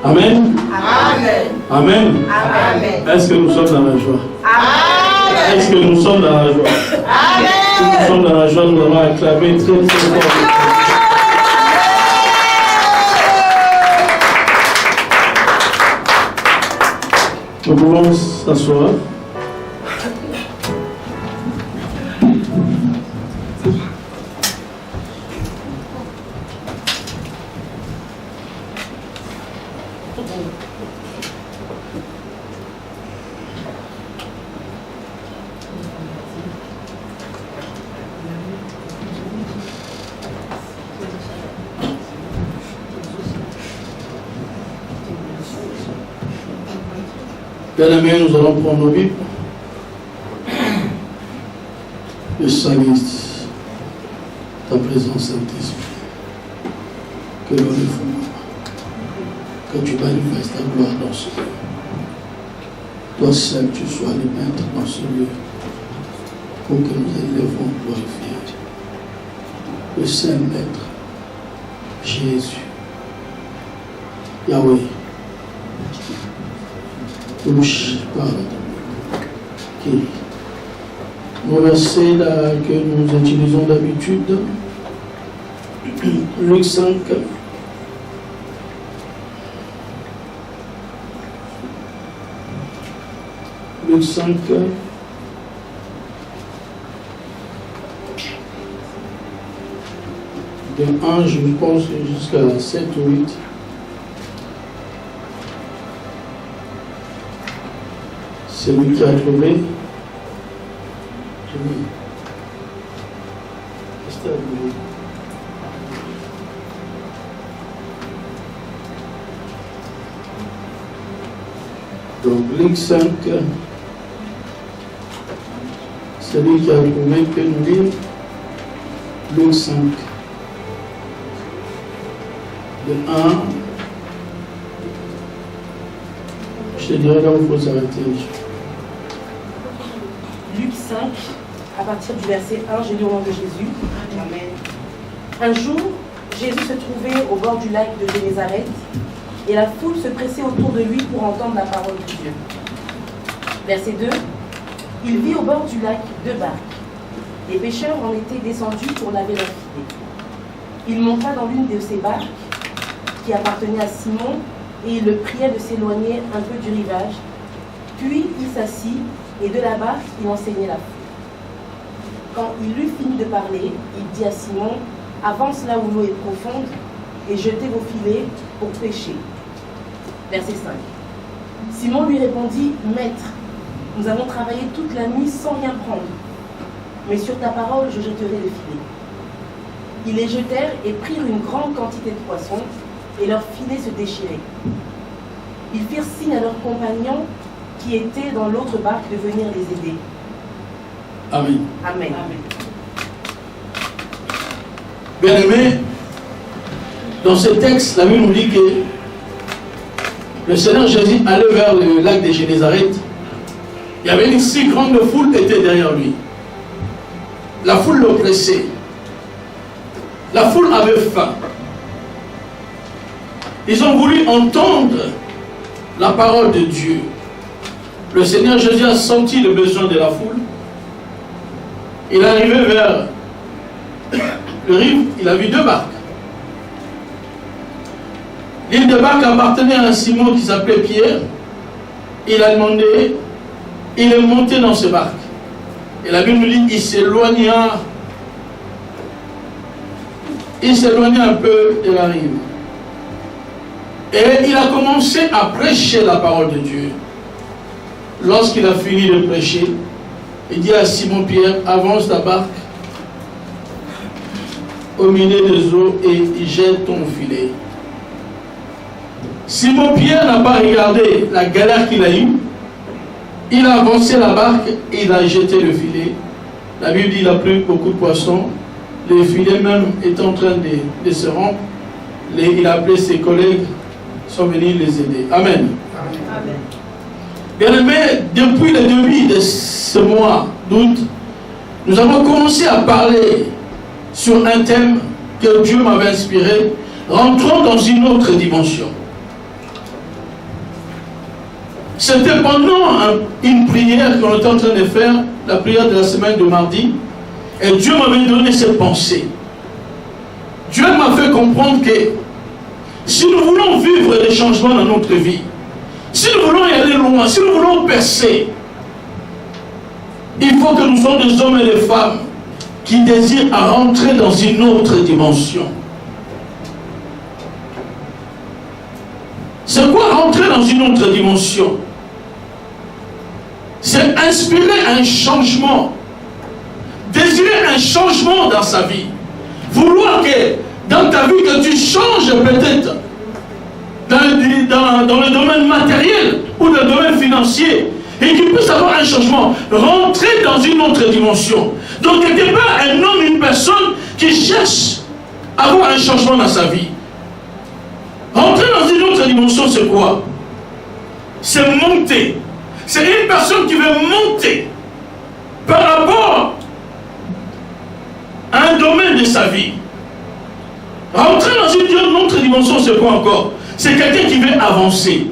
Amen. Amen. Amen. Amen. Est-ce que nous sommes dans la joie? Amen. Est-ce que nous sommes dans la joie? Amen. Si nous sommes dans la joie, nous allons acclamer très très fort. Nous pouvons s'asseoir. Bien-aimés, nous allons prendre nos Bibles. Le salisse ta présence, Saint-Esprit. Que l'on le fasse. Que tu manifestes ta gloire dans ce lieu. Toi seul, tu sois le maître dans ce lieu. Pour que nous élevons glorifier le Saint Maître, Jésus, Yahweh. Touche par qui nos versets là, que nous utilisons d'habitude. Luc 5. Luc 5. De 1, je pense, jusqu'à 7 ou 8. Celui qui a trouvé, donc Luc 5, celui qui a trouvé peut nous lire Luc 5, de 1, je te dirai là où il faut s'arrêter. Luc 5, à partir du verset 1, j'ai lu au nom de Jésus. Amen. Un jour, Jésus se trouvait au bord du lac de Génézareth et la foule se pressait autour de lui pour entendre la parole de Dieu. Verset 2, il vit au bord du lac 2 barques. Les pêcheurs en étaient descendus pour laver leurs filets. Il monta dans l'une de ces barques qui appartenait à Simon et il le priait de s'éloigner un peu du rivage. Puis il s'assit et de la barque, il enseignait la foule. Quand il eut fini de parler, il dit à Simon, « Avance là où l'eau est profonde et jetez vos filets pour pêcher. » Verset 5. Simon lui répondit, « Maître, nous avons travaillé toute la nuit sans rien prendre, mais sur ta parole, je jetterai le filet. » Ils les jetèrent et prirent une grande quantité de poissons, et leurs filets se déchiraient. Ils firent signe à leurs compagnons qui étaient dans l'autre barque de venir les aider. Amen. Amen. Bien-aimés, dans ce texte, la Bible nous dit que le Seigneur Jésus allait vers le lac de Génézareth. Il y avait une si grande foule qui était derrière lui. La foule l'oppressait. La foule avait faim. Ils ont voulu entendre la parole de Dieu. Le Seigneur Jésus a senti le besoin de la foule. Il est arrivé vers le rive, il a vu 2 barques. L'île de barque appartenait à un Simon qui s'appelait Pierre. Il a demandé, il est monté dans ces barques. Et la Bible nous dit, il s'éloigna un peu de la rive. Et il a commencé à prêcher la parole de Dieu. Lorsqu'il a fini de prêcher, il dit à Simon-Pierre, avance ta barque au milieu des eaux et jette ton filet. Simon-Pierre n'a pas regardé la galère qu'il a eue. Il a avancé la barque et il a jeté le filet. La Bible dit qu'il a pris beaucoup de poissons. Le filet même est en train de se rompre. Il a appelé ses collègues, sont venus les aider. Amen. Amen. Bien-aimés, depuis le début de ce mois d'août, nous avons commencé à parler sur un thème que Dieu m'avait inspiré. Rentrons dans une autre dimension. C'était pendant une prière qu'on était en train de faire, la prière de la semaine de mardi, et Dieu m'avait donné cette pensée. Dieu m'a fait comprendre que si nous voulons vivre des changements dans notre vie, si nous voulons y aller loin, si nous voulons percer, il faut que nous soyons des hommes et des femmes qui désirent à rentrer dans une autre dimension. C'est quoi rentrer dans une autre dimension? C'est inspirer un changement, désirer un changement dans sa vie, vouloir que dans ta vie que tu changes peut-être dans le domaine matériel ou dans le domaine financier et qu'il puisse avoir un changement, rentrer dans une autre dimension. Donc quelque part un homme, une personne qui cherche à avoir un changement dans sa vie. Rentrer dans une autre dimension, c'est quoi? C'est monter. C'est une personne qui veut monter par rapport à un domaine de sa vie. Rentrer dans une autre dimension, c'est quoi encore? C'est quelqu'un qui veut avancer.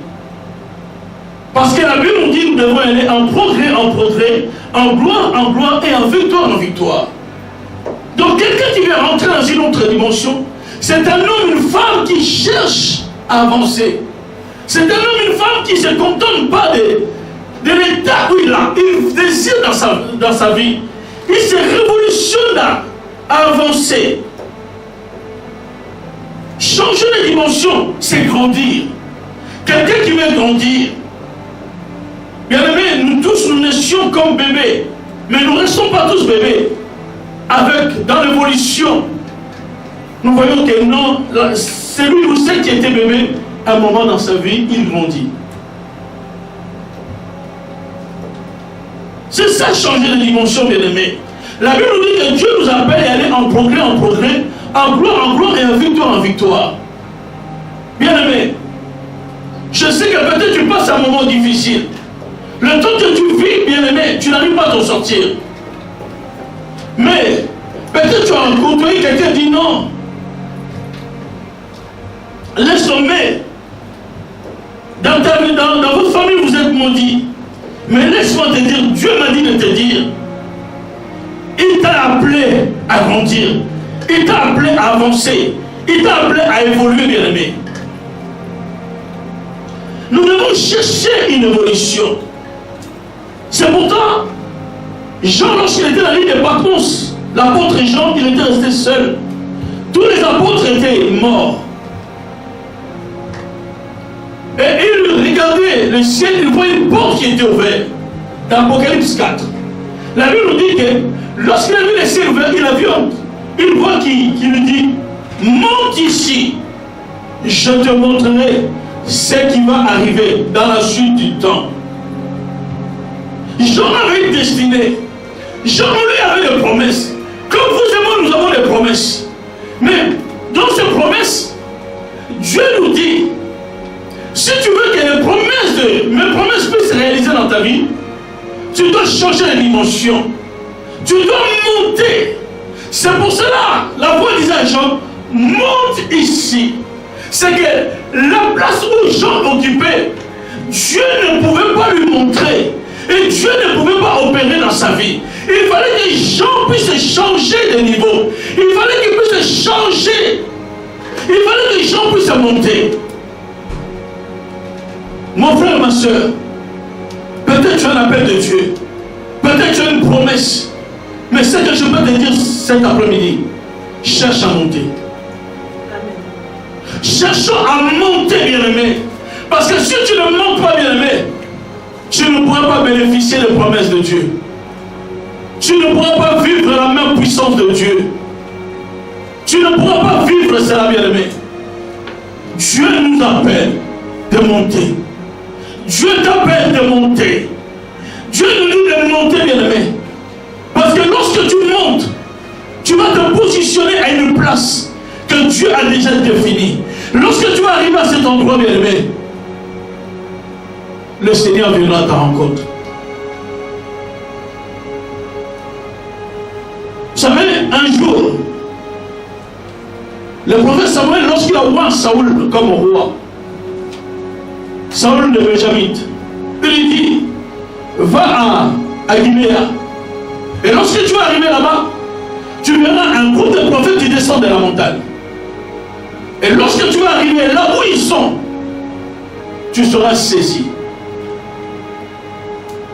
Parce que la Bible nous dit que nous devons aller en progrès, en gloire et en victoire. Donc quelqu'un qui veut rentrer dans une autre dimension, c'est un homme, une femme qui cherche à avancer. C'est un homme, une femme qui ne se contente pas de l'état où il désire dans sa vie. Il se révolutionne à avancer. Changer de dimension, c'est grandir. Quelqu'un qui veut grandir. Bien aimé, nous tous, nous naissions comme bébés. Mais nous ne restons pas tous bébés. Dans l'évolution, nous voyons que non, celui ou celle qui était bébé, à un moment dans sa vie, il grandit. C'est ça, changer de dimension, bien aimé. La Bible nous dit que Dieu nous appelle à aller en progrès, en gloire et en victoire. Bien aimé, je sais que peut-être tu passes un moment difficile. Le temps que tu vis, bien aimé, tu n'arrives pas à t'en sortir. Mais peut-être tu as côtoyé quelqu'un qui dit non. Laisse tomber. Dans votre famille, vous êtes maudits. Mais laisse-moi te dire, Dieu m'a dit de te dire, il t'a appelé à grandir. Il t'a appelé à avancer. Il t'a appelé à évoluer, bien aimé. Nous devons chercher une évolution. C'est pourtant, Jean, lorsqu'il était dans l'île de Patmos, l'apôtre Jean, il était resté seul. Tous les apôtres étaient morts. Et il regardait le ciel, il voyait une porte qui était ouverte. Dans Apocalypse 4. La Bible nous dit que lorsqu'il a vu le ciel ouvert, il a vu une voix qui lui dit, monte ici, je te montrerai ce qui va arriver dans la suite du temps. Jean avait une destinée. Jean lui avait des promesses. Comme vous et moi, nous avons des promesses. Mais dans ces promesses, Dieu nous dit, si tu veux que mes promesses puissent se réaliser dans ta vie, tu dois changer de dimension. Tu dois monter. C'est pour cela, la voix disait à Jean, monte ici. C'est que la place où Jean occupait, Dieu ne pouvait pas lui montrer. Et Dieu ne pouvait pas opérer dans sa vie. Il fallait que Jean puisse changer de niveau. Il fallait qu'il puisse changer. Il fallait que Jean puisse monter. Mon frère, ma soeur, peut-être tu as un appel de Dieu. Peut-être tu as une promesse. Mais ce que je peux te dire cet après-midi, cherche à monter. Amen. Cherchons à monter, bien-aimé. Parce que si tu ne montes pas, bien-aimé, tu ne pourras pas bénéficier des promesses de Dieu. Tu ne pourras pas vivre la même puissance de Dieu. Tu ne pourras pas vivre cela, bien-aimé. Dieu nous appelle de monter. Dieu t'appelle de monter. Dieu nous dit de monter, bien-aimé. Parce que lorsque tu montes, tu vas te positionner à une place que Dieu a déjà définie. Lorsque tu vas arriver à cet endroit, bien-aimé, le Seigneur viendra à ta rencontre. Vous savez, un jour, le prophète Samuel, lorsqu'il a oint Saoul comme roi, Saoul de Benjamite, Il lui dit, va à Guinée. Et lorsque tu vas arriver là-bas, tu verras un groupe de prophètes qui descendent de la montagne. Et lorsque tu vas arriver là où ils sont, tu seras saisi.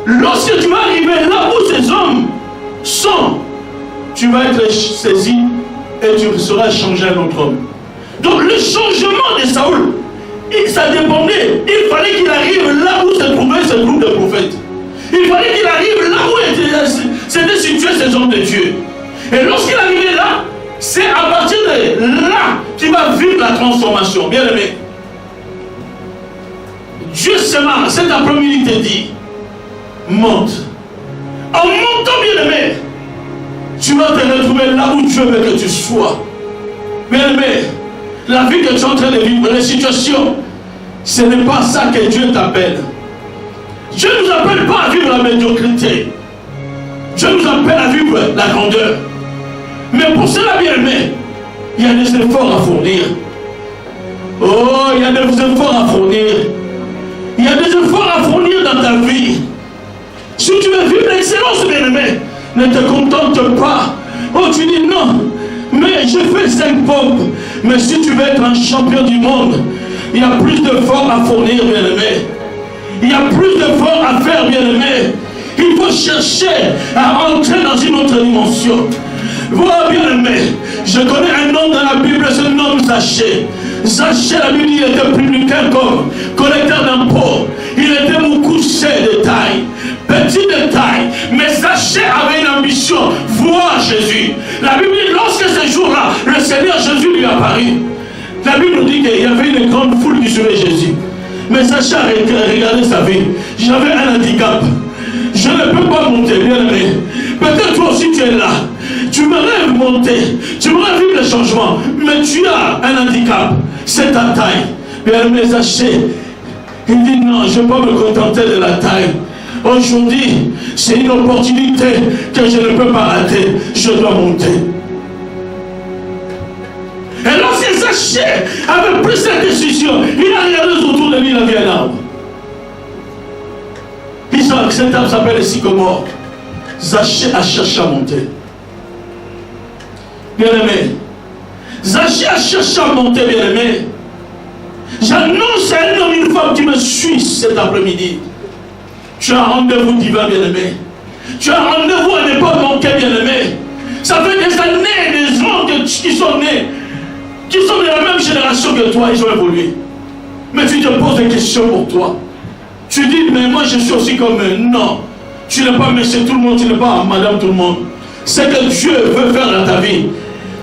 Lorsque tu vas arriver là où ces hommes sont, tu vas être saisi et tu seras changé en autre homme. Donc le changement de Saül, ça dépendait. Il fallait qu'il arrive là où se trouvait ce groupe de prophètes. Il fallait qu'il arrive là où s'étaient situés ces hommes de Dieu. Et lorsqu'il arrivait là, c'est à partir de là qu'il va vivre la transformation. Bien aimé, Dieu seulement, cet après-midi, il te dit, monte. En montant, bien aimé, tu vas te retrouver là où Dieu veut que tu sois. Bien aimé, la vie que tu es en train de vivre, les situations, ce n'est pas ça que Dieu t'appelle. Dieu ne nous appelle pas à vivre la médiocrité. Dieu nous appelle à vivre la grandeur. Mais pour cela, bien aimé, il y a des efforts à fournir. Oh, il y a des efforts à fournir. Il y a des efforts à fournir dans ta vie. Si tu veux vivre l'excellence, bien aimé, ne te contente pas. Oh, tu dis non, mais je fais 5 pompes. Mais si tu veux être un champion du monde, il y a plus d'efforts à fournir, bien aimé. Il y a plus d'efforts à faire, bien aimé. Il faut chercher à entrer dans une autre dimension. Voilà, bien aimé. Je connais un homme dans la Bible, ce nom Zachée. Zachée, la Bible, il était plus qu'un collecteur d'impôts. Il était moussé de taille, petit de taille. Mais Zachée avait une ambition, voir Jésus. La Bible dit, lorsque ce jour-là, le Seigneur Jésus lui apparut, la Bible nous dit qu'il y avait une grande foule qui suivait Jésus. Mais Zachée a regardé sa vie. J'avais un handicap. Je ne peux pas monter, bien aimé. Peut-être toi aussi tu es là. Tu me rêves monter. Tu me rêves vivre le changement. Mais tu as un handicap. C'est ta taille. Bien aimé, Zachée, il dit non, je ne peux pas me contenter de la taille. Aujourd'hui, c'est une opportunité que je ne peux pas rater. Je dois monter. Et lorsque Zachée avait pris cette décision, il a regardé autour de lui, il a vu un arbre. Cet arbre s'appelle le sycomore. Zachée a cherché à monter. Bien aimé, Zachée a cherché à monter, bien aimé. J'annonce à un homme, une femme qui me suit cet après-midi. Tu as un rendez-vous divin, bien aimé. Tu as un rendez-vous à ne pas manquer, bien aimé. Ça fait des années, des gens qui sont nés, qui sont de la même génération que toi, ils ont évolué. Mais tu te poses des questions pour toi. Tu dis, mais moi je suis aussi comme eux. Non, tu n'es pas monsieur tout le monde, tu n'es pas madame tout le monde. Ce que Dieu veut faire dans ta vie,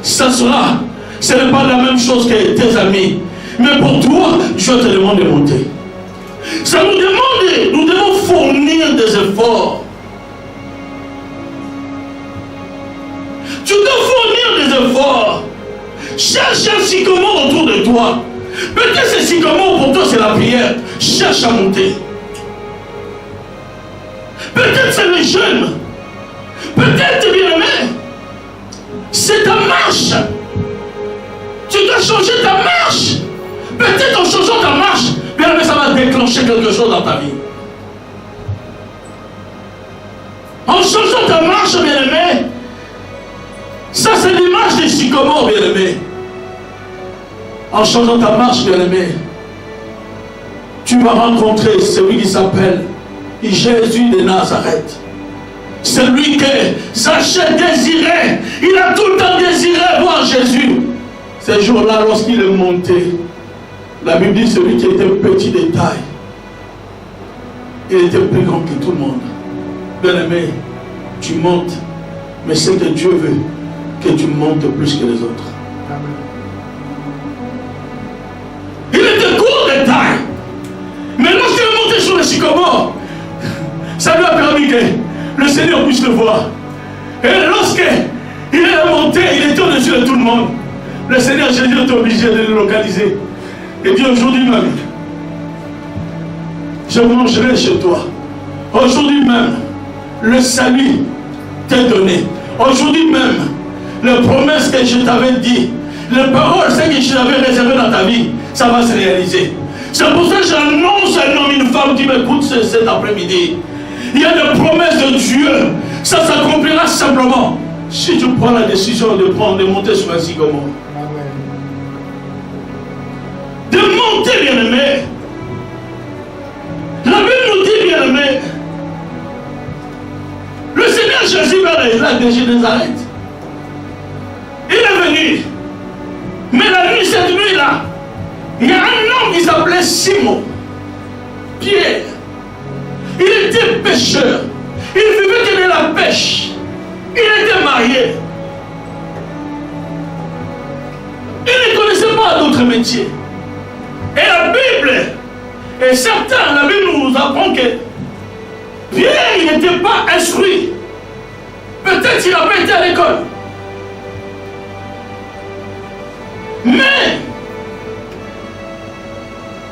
ça sera, ce n'est pas la même chose que tes amis. Mais pour toi, Dieu te demande de monter. Ça nous demande, nous devons fournir des efforts. Tu dois fournir des efforts. Cherche un sycomore autour de toi. Peut-être ce sycomore pour toi c'est la prière. Cherche à monter. Peut-être c'est les jeunes. Peut-être, bien aimé, c'est ta marche. Tu dois changer ta marche. Peut-être en changeant ta marche, bien aimé, ça va déclencher quelque chose dans ta vie. En changeant ta marche, bien aimé, ça c'est l'image des sycomores, bien aimé. En changeant ta marche, bien aimé, tu vas rencontrer celui qui s'appelle Jésus de Nazareth. Celui que Zachée désirait. Il a tout le temps désiré voir Jésus. Ce jour-là, lorsqu'il est monté, la Bible dit celui qui était petit de taille, il était plus grand que tout le monde. Bien aimé, tu montes, mais c'est que Dieu veut que tu montes plus que les autres. Il était court de taille, mais lorsqu'il est monté sur le sycomore, ça lui a permis que le Seigneur puisse le voir. Et lorsqu'il est monté, il était au-dessus de tout le monde. Le Seigneur Jésus est obligé de le localiser. Et dit aujourd'hui même, je mangerai chez toi. Aujourd'hui même, le salut t'est donné. Aujourd'hui même, les promesses que je t'avais dit, les paroles, celles que je t'avais réservées dans ta vie, ça va se réaliser. C'est pour ça que j'annonce à un homme, une femme qui m'écoute cet après-midi. Il y a des promesses de Dieu. Ça s'accomplira simplement si tu prends la décision de monter sur un sycomore. De monter, bien-aimé. La Bible nous dit, bien-aimé, le Seigneur Jésus vers les lacs de Génézareth. Il est venu. Mais la nuit, cette nuit-là, il y a un homme qui s'appelait Simon, Pierre. Il était pêcheur. Il vivait de la pêche. Il était marié. Il ne connaissait pas d'autres métiers. Et la Bible est certaine, la Bible nous apprend que Pierre, il n'était pas instruit. Peut-être qu'il n'a pas été à l'école. Mais,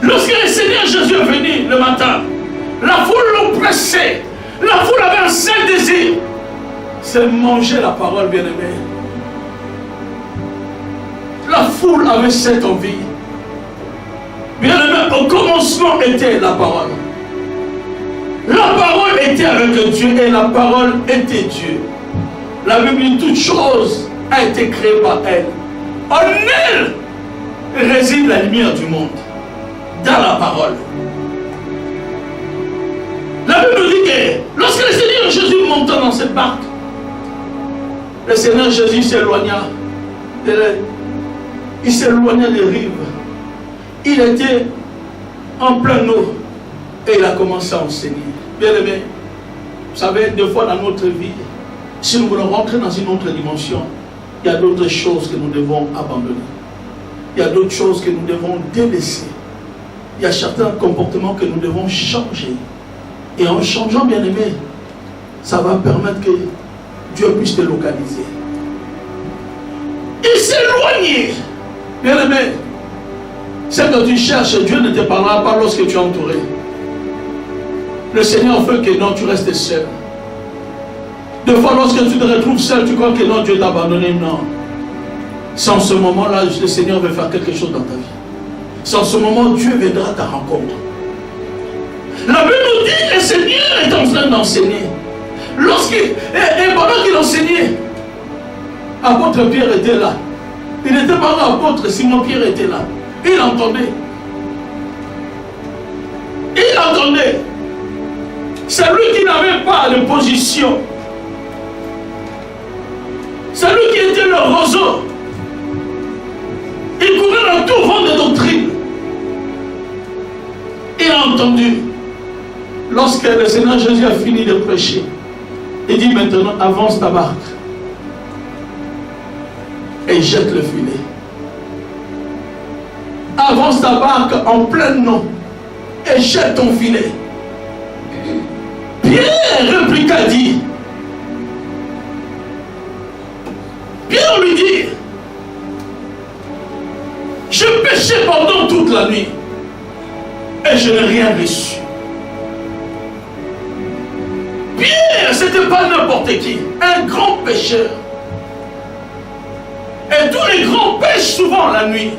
lorsque le Seigneur Jésus est venu le matin, la foule l'oppressait. La foule avait un seul désir, c'est manger la parole, bien-aimé. La foule avait cette envie. Bien-aimé, au commencement était la parole. La parole était avec Dieu et la parole était Dieu. La Bible dit toute chose a été créée par elle. En elle réside la lumière du monde. Dans la parole. La Bible dit que lorsque le Seigneur Jésus monta dans cette barque, le Seigneur Jésus s'éloigna. Il s'éloigna des rives. Il était en plein eau et il a commencé à enseigner. Bien aimé, vous savez, des fois dans notre vie, si nous voulons rentrer dans une autre dimension, il y a d'autres choses que nous devons abandonner. Il y a d'autres choses que nous devons délaisser. Il y a certains comportements que nous devons changer. Et en changeant, bien aimé, ça va permettre que Dieu puisse te localiser. Il s'éloigne. Bien aimé, ce que tu cherches, Dieu ne te parlera pas lorsque tu es entouré. Le Seigneur veut que non, tu restes seul. Des fois, lorsque tu te retrouves seul, tu crois que non, Dieu t'a abandonné. Non. C'est en ce moment-là, le Seigneur veut faire quelque chose dans ta vie. C'est en ce moment que Dieu viendra à ta rencontre. La Bible nous dit que le Seigneur est en train d'enseigner. Et pendant qu'il enseignait, l'apôtre Pierre était là. Il n'était pas l'apôtre, Simon Pierre était là. Il entendait. Il entendait. Celui qui n'avait pas de position. Celui qui était le roseau. Il courait dans tout vent de doctrine. Il a entendu. Lorsque le Seigneur Jésus a fini de prêcher, il dit maintenant avance ta barque et jette le filet. Avance ta barque en pleine eau et jette ton filet. Pierre répliqua, dit, Pierre lui dit, je péchais pendant toute la nuit et je n'ai rien reçu. Pierre, ce n'était pas n'importe qui, un grand pécheur. Et tous les grands pêchent souvent la nuit.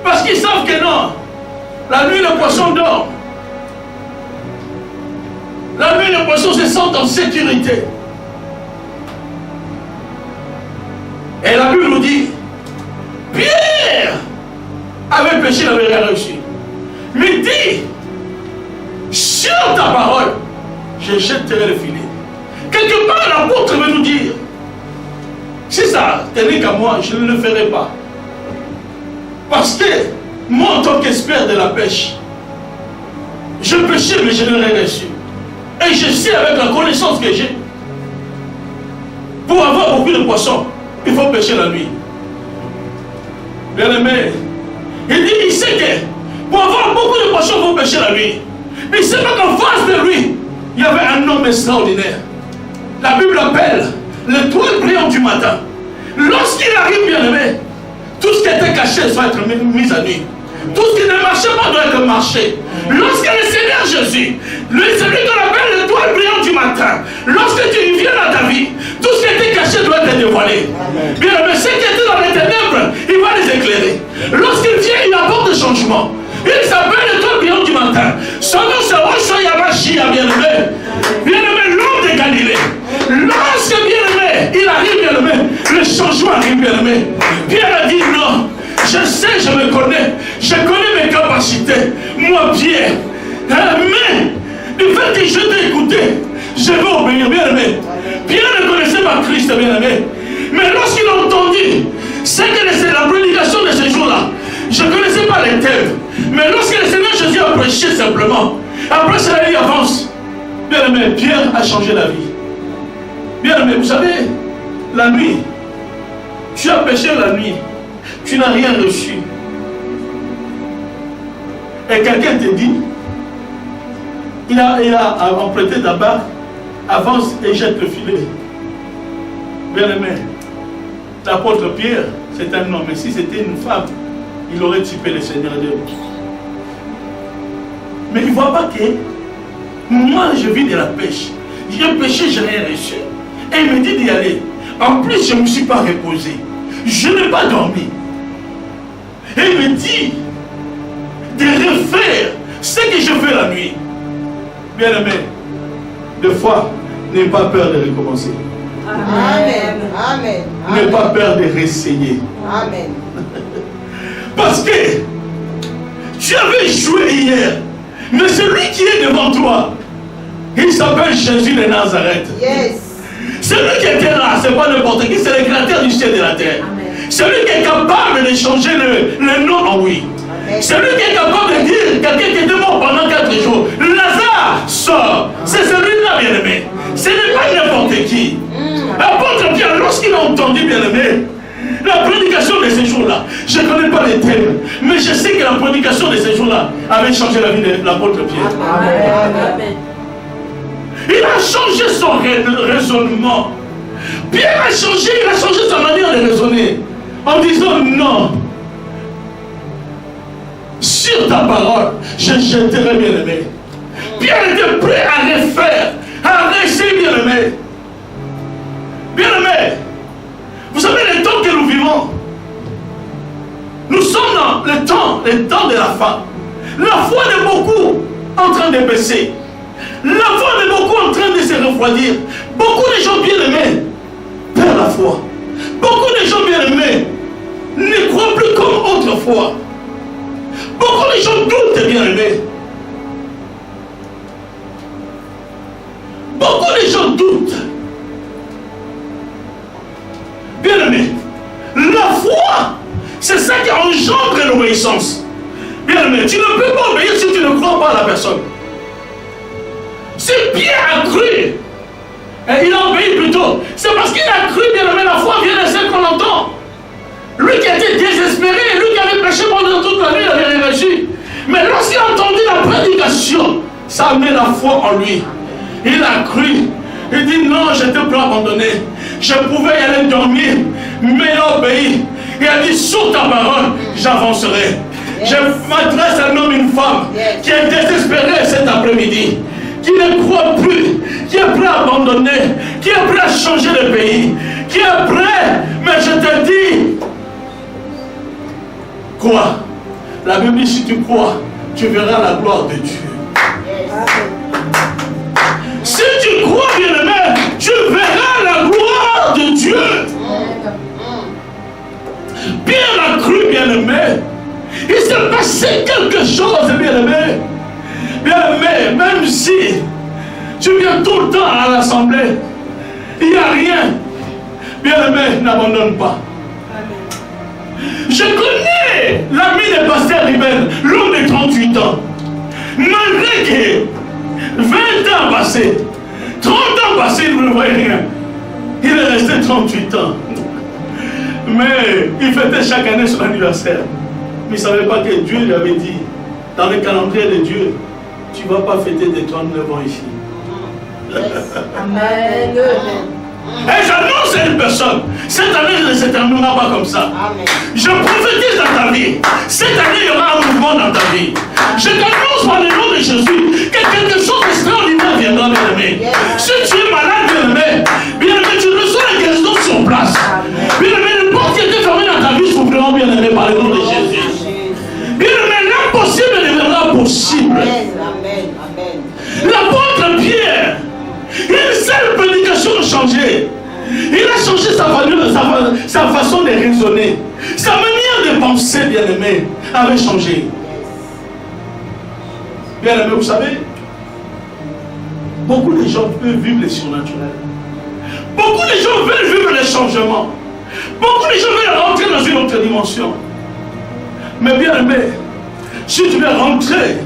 Parce qu'ils savent que non, la nuit le poisson dort. La nuit le poisson se sent en sécurité. Et la Bible nous dit, Pierre avait péché, il n'avait rien reçu. Mais dit, sur ta parole, je jetterai le filet. Quelque part, l'apôtre veut nous dire, si ça tenait qu'à moi, je ne le ferai pas. Parce que moi, en tant qu'expert de la pêche, je pêchais, mais je n'ai rien reçu. Et je sais avec la connaissance que j'ai, pour avoir beaucoup de poissons, il faut pêcher la nuit. Bien aimé, il sait que pour avoir beaucoup de poissons, il faut pêcher la nuit. Mais il sait pas qu'en face de lui, il y avait un homme extraordinaire. La Bible appelle l'étoile brillante du matin. Lorsqu'il arrive, bien aimé, tout ce qui était caché doit être mis à nu. Tout ce qui ne marchait pas doit être marché. Lorsque le Seigneur Jésus, celui qu'on appelle l'étoile brillante du matin, lorsque tu viens dans ta vie, tout ce qui était caché doit être dévoilé. Bien aimé, ce qui était dans les ténèbres, il va les éclairer. Lorsqu'il vient, il apporte le changement. Il s'appelle Son nom c'est Osho Yamashia, bien-aimé. Bien-aimé, l'homme de Galilée. Lorsque, bien-aimé, il arrive, bien-aimé, le changement arrive, bien-aimé. Pierre a dit non. Je sais, je me connais. Je connais mes capacités. Moi, Pierre. Mais, du fait que je t'ai écouté, je vais obéir, bien-aimé. Pierre ne connaissait pas Christ, bien-aimé. Mais lorsqu'il a entendu, c'est que c'est la prédication de ce jour-là. Je ne connaissais pas les thèmes. Mais lorsque le Seigneur Jésus a prêché simplement, après cela, il avance. Bien-aimé, Pierre a changé la vie. Bien-aimé, vous savez, la nuit, tu as péché la nuit, tu n'as rien reçu. Et quelqu'un te dit, il a emprunté ta barque, avance et jette le filet. Bien-aimé, l'apôtre Pierre, c'est un homme, mais si c'était une femme, il aurait typé le Seigneur Dieu. Mais il ne voit pas que moi je vis de la pêche. J'ai péché, je n'ai rien reçu. Et il me dit d'y aller. En plus, je ne me suis pas reposé. Je n'ai pas dormi. Et il me dit de refaire ce que je fais la nuit. Bien-aimé, deux fois, n'aie pas peur de recommencer. Amen. Amen. N'aie pas peur de réessayer. Amen. Parce que tu avais joué hier, mais celui qui est devant toi, il s'appelle Jésus de Nazareth. Yes. Celui qui était là, c'est pas n'importe qui, c'est le créateur du ciel et de la terre. Amen. Celui qui est capable de changer le nom en oui. Amen. Celui qui est capable de dire quelqu'un qui était mort pendant 4 jours, Lazare sort. C'est celui-là, bien-aimé. Ce n'est pas n'importe qui. L'apôtre Pierre, lorsqu'il a entendu, bien-aimé, la prédication de ces jours-là, je ne connais pas les thèmes, mais je sais que la prédication de ces jours-là avait changé la vie de l'apôtre Pierre. Amen. Il a changé son raisonnement. Pierre a changé, il a changé sa manière de raisonner. En disant non. Sur ta parole, je jetterai, bien-aimé. Pierre était prêt à refaire, à réessayer, bien-aimé. Bien-aimé, vous savez le temps que nous vivons. Nous sommes dans le temps de la fin. La foi de beaucoup en train de baisser. La foi de beaucoup en train de se refroidir. Beaucoup de gens bien-aimés perdent la foi. Beaucoup de gens bien-aimés ne croient plus comme autrefois. Beaucoup de gens doutent, bien-aimés. Beaucoup de gens doutent. Bien-aimés, la foi, c'est ça qui engendre l'obéissance. Bien-aimé, tu ne peux pas obéir si tu ne crois pas à la personne. Si Pierre a cru, et il a obéi plutôt, c'est parce qu'il a cru, bien-aimé, la foi vient de celle qu'on entend. Lui qui était désespéré, lui qui avait péché pendant toute la vie, il avait rien reçu. Mais lorsqu'il a entendu la prédication, ça a mis la foi en lui. Il a cru. Il dit non, j'étais prêt à abandonner. Je pouvais y aller dormir, mais il a obéi. Il a dit sur ta parole, j'avancerai. Yes. Je m'adresse à un homme, une femme qui est désespérée cet après-midi, qui ne croit plus, qui est prêt à abandonner, qui est prêt à changer de pays, qui est prêt, mais je te dis, crois. La Bible dit, si tu crois, tu verras la gloire de Dieu. Yes. Si tu crois, bien-aimé, tu verras la gloire de Dieu. Pierre a cru, bien-aimé. Il s'est passé quelque chose, bien-aimé. Bien-aimé, même si tu viens tout le temps à l'assemblée, il n'y a rien. Bien-aimé, n'abandonne pas. Je connais l'ami de Pasteur Ribel, l'homme de 38 ans. Malgré que 20 ans passés, 30 ans passés, il ne voyait rien. Il est resté 38 ans. Mais il fêtait chaque année son anniversaire. Mais il ne savait pas que Dieu lui avait dit, dans le calendrier de Dieu, tu ne vas pas fêter tes 39 ans ici. Yes. Amen. Et j'annonce à une personne, cette année ne se terminera pas comme ça. Amen. Je prophétise dans ta vie. Cette année, il y aura un mouvement dans ta vie. Je t'annonce par le nom de Jésus que quelque chose d'extraordinaire viendra, bien-aimé. Yes. Si tu es malade, bien-aimé, tu reçois la guérison sur place. Bien-aimé, le porte qui était fermé dans ta vie s'ouvriront, bien-aimé, par le nom de Jésus. Bien-aimé, l'impossible deviendra impossible. Amen. Amen. L'apôtre Pierre, une seule prédication a changé. Il a changé sa façon de raisonner. Sa manière de penser, bien-aimé, avait changé. Bien-aimé, vous savez, beaucoup de gens peuvent vivre les surnaturels. Beaucoup de gens veulent vivre les changements. Beaucoup de gens veulent rentrer dans une autre dimension. Mais bien-aimé, si tu veux rentrer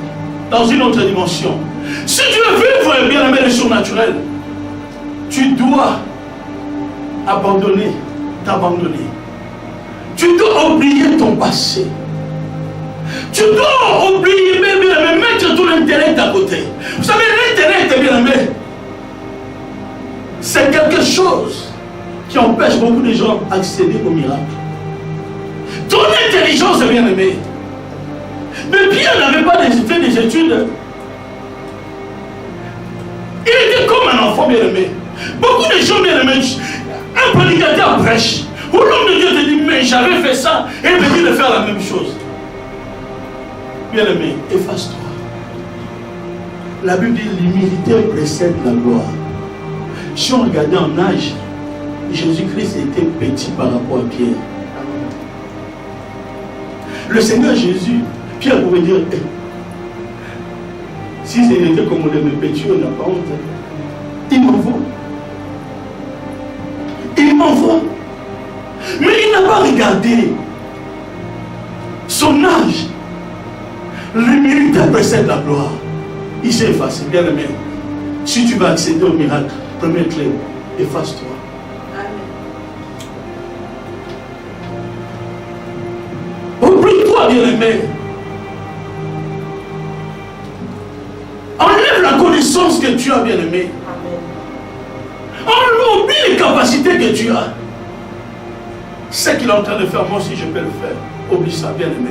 dans une autre dimension, si tu veux vivre, bien-aimé, le surnaturel, tu dois t'abandonner. Tu dois oublier ton passé. Tu dois oublier, bien-aimé, mettre ton intellect à côté. Vous savez, l'intellect, bien-aimé, c'est quelque chose qui empêche beaucoup de gens d'accéder au miracle. Ton intelligence, bien-aimé. Mais Pierre n'avait pas fait des études. Il était comme un enfant, bien-aimé. Beaucoup de gens, bien-aimés, un prédicateur prêche. Où l'homme de Dieu te dit, mais j'avais fait ça, et il me dit de faire la même chose. Bien-aimé, efface-toi. La Bible dit, l'humilité précède la gloire. Si on regardait en âge, Jésus-Christ était petit par rapport à Pierre. Le Seigneur Jésus, Pierre pouvait dire, hey, si il était comme on est petit, on n'a pas honte. Il m'envoie. Il m'envoie. Mais il n'a pas regardé son âge. L'humilité précède la gloire. Il s'est effacé, bien aimé. Si tu vas accéder au miracle, première clé, efface-toi. Oublie-toi, bien aimé. Enlève la connaissance que tu as, bien aimé. Oublie les capacités que tu as. Ce qu'il est en train de faire, moi aussi je peux le faire. Oublie ça, bien aimé.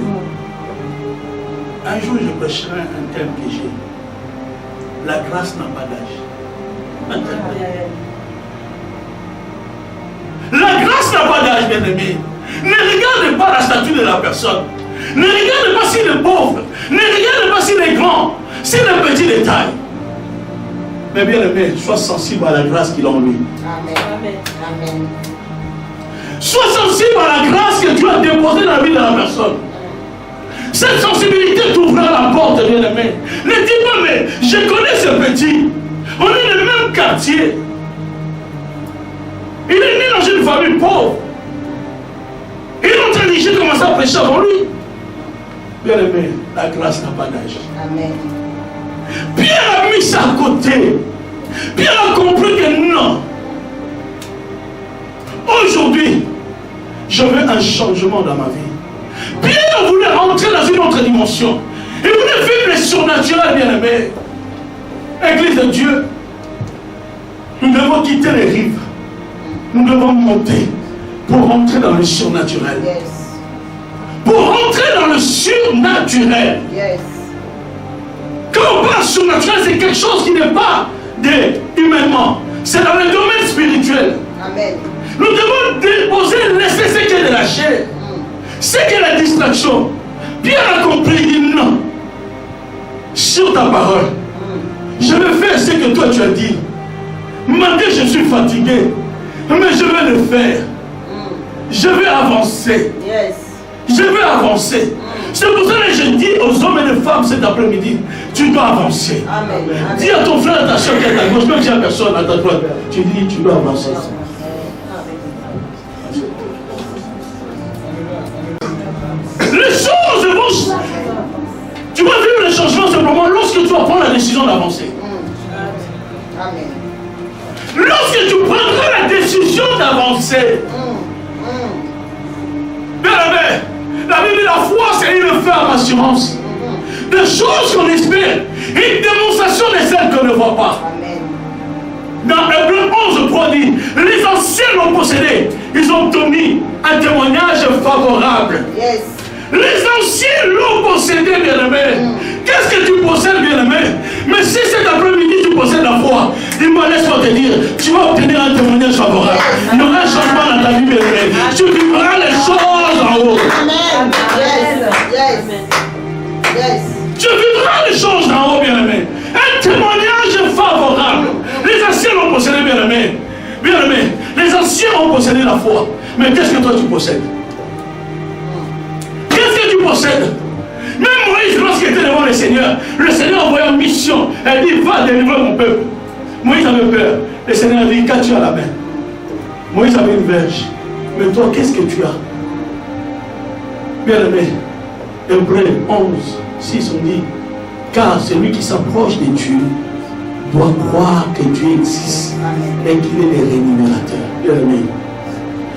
Un jour je prêcherai un thème que j'ai. La grâce n'a pas d'âge. La grâce n'a pas d'âge, bien aimé. Ne regarde pas la statue de la personne. Ne regarde pas s'il est pauvre. Ne regarde pas s'il est grand. C'est le petit détail. Mais bien aimé, sois sensible à la grâce qu'il a en lui. Amen. Amen. Sois sensible à la grâce que Dieu a déposée dans la vie de la personne. Cette sensibilité t'ouvrira la porte, bien aimé. Ne dis pas, mais je connais ce petit. On est dans le même quartier. Il est né dans une famille pauvre. Il est intelligent, commence à prêcher avant lui. Bien aimé, la grâce n'a pas d'âge. Amen. Pierre a mis ça à côté. Pierre a compris que non. Aujourd'hui, je veux un changement dans ma vie. Pierre voulait rentrer dans une autre dimension. Il voulait vivre le surnaturel, bien aimé. Église de Dieu, nous devons quitter les rives. Nous devons monter pour rentrer dans le surnaturel. Yes. Pour rentrer dans le surnaturel. Yes. Quand on parle surnaturel, c'est quelque chose qui n'est pas humainement. C'est dans le domaine spirituel. Amen. Nous devons déposer, laisser ce qui est de la chair. Ce qui est la distraction. Pierre a compris, il dit non. Sur ta parole, je vais faire ce que toi tu as dit. Maintenant je suis fatigué, mais je vais le faire. Je vais avancer. Yes. Je vais avancer. C'est pour ça que je dis aux hommes et aux femmes cet après-midi, tu dois avancer. Amen. Dis à ton frère, à ta soeur qui est à ta gauche, même si il n'y a personne à ta droite, tu dis, tu dois avancer. Les choses vont... Tu vas vivre le changement simplement lorsque tu vas prendre la décision d'avancer. Amen. Lorsque tu prendras la décision d'avancer. Bien aimé, la Bible dit la foi c'est une ferme assurance. Des choses qu'on espère, une démonstration de celles qu'on ne voit pas. Amen. Dans Hébreux 11, dit, les anciens l'ont possédé, ils ont obtenu un témoignage favorable. Yes. Les anciens l'ont possédé, bien-aimé. Qu'est-ce que tu possèdes, bien-aimé? Mais si cet après-midi tu possèdes la foi, dis-moi, laisse-moi te dire, tu vas obtenir un témoignage favorable. Il y aura un changement dans ta vie, bien-aimé. Tu vivras les choses en haut. Amen. Yes. Yes. Yes. Tu vivras Bien aimé, les anciens ont possédé la foi. Mais qu'est-ce que toi tu possèdes? Qu'est-ce que tu possèdes? Même Moïse, lorsqu'il était devant le Seigneur a envoyé une mission. Elle dit, va délivrer mon peuple. Moïse avait peur. Le Seigneur a dit, qu'as-tu à la main? Moïse avait une verge. Mais toi, qu'est-ce que tu as? Bien aimé, Hébreux 11, 6, on dit, car celui qui s'approche de Dieu doit croire que Dieu existe et qu'il est le rémunérateur. Bien aimé.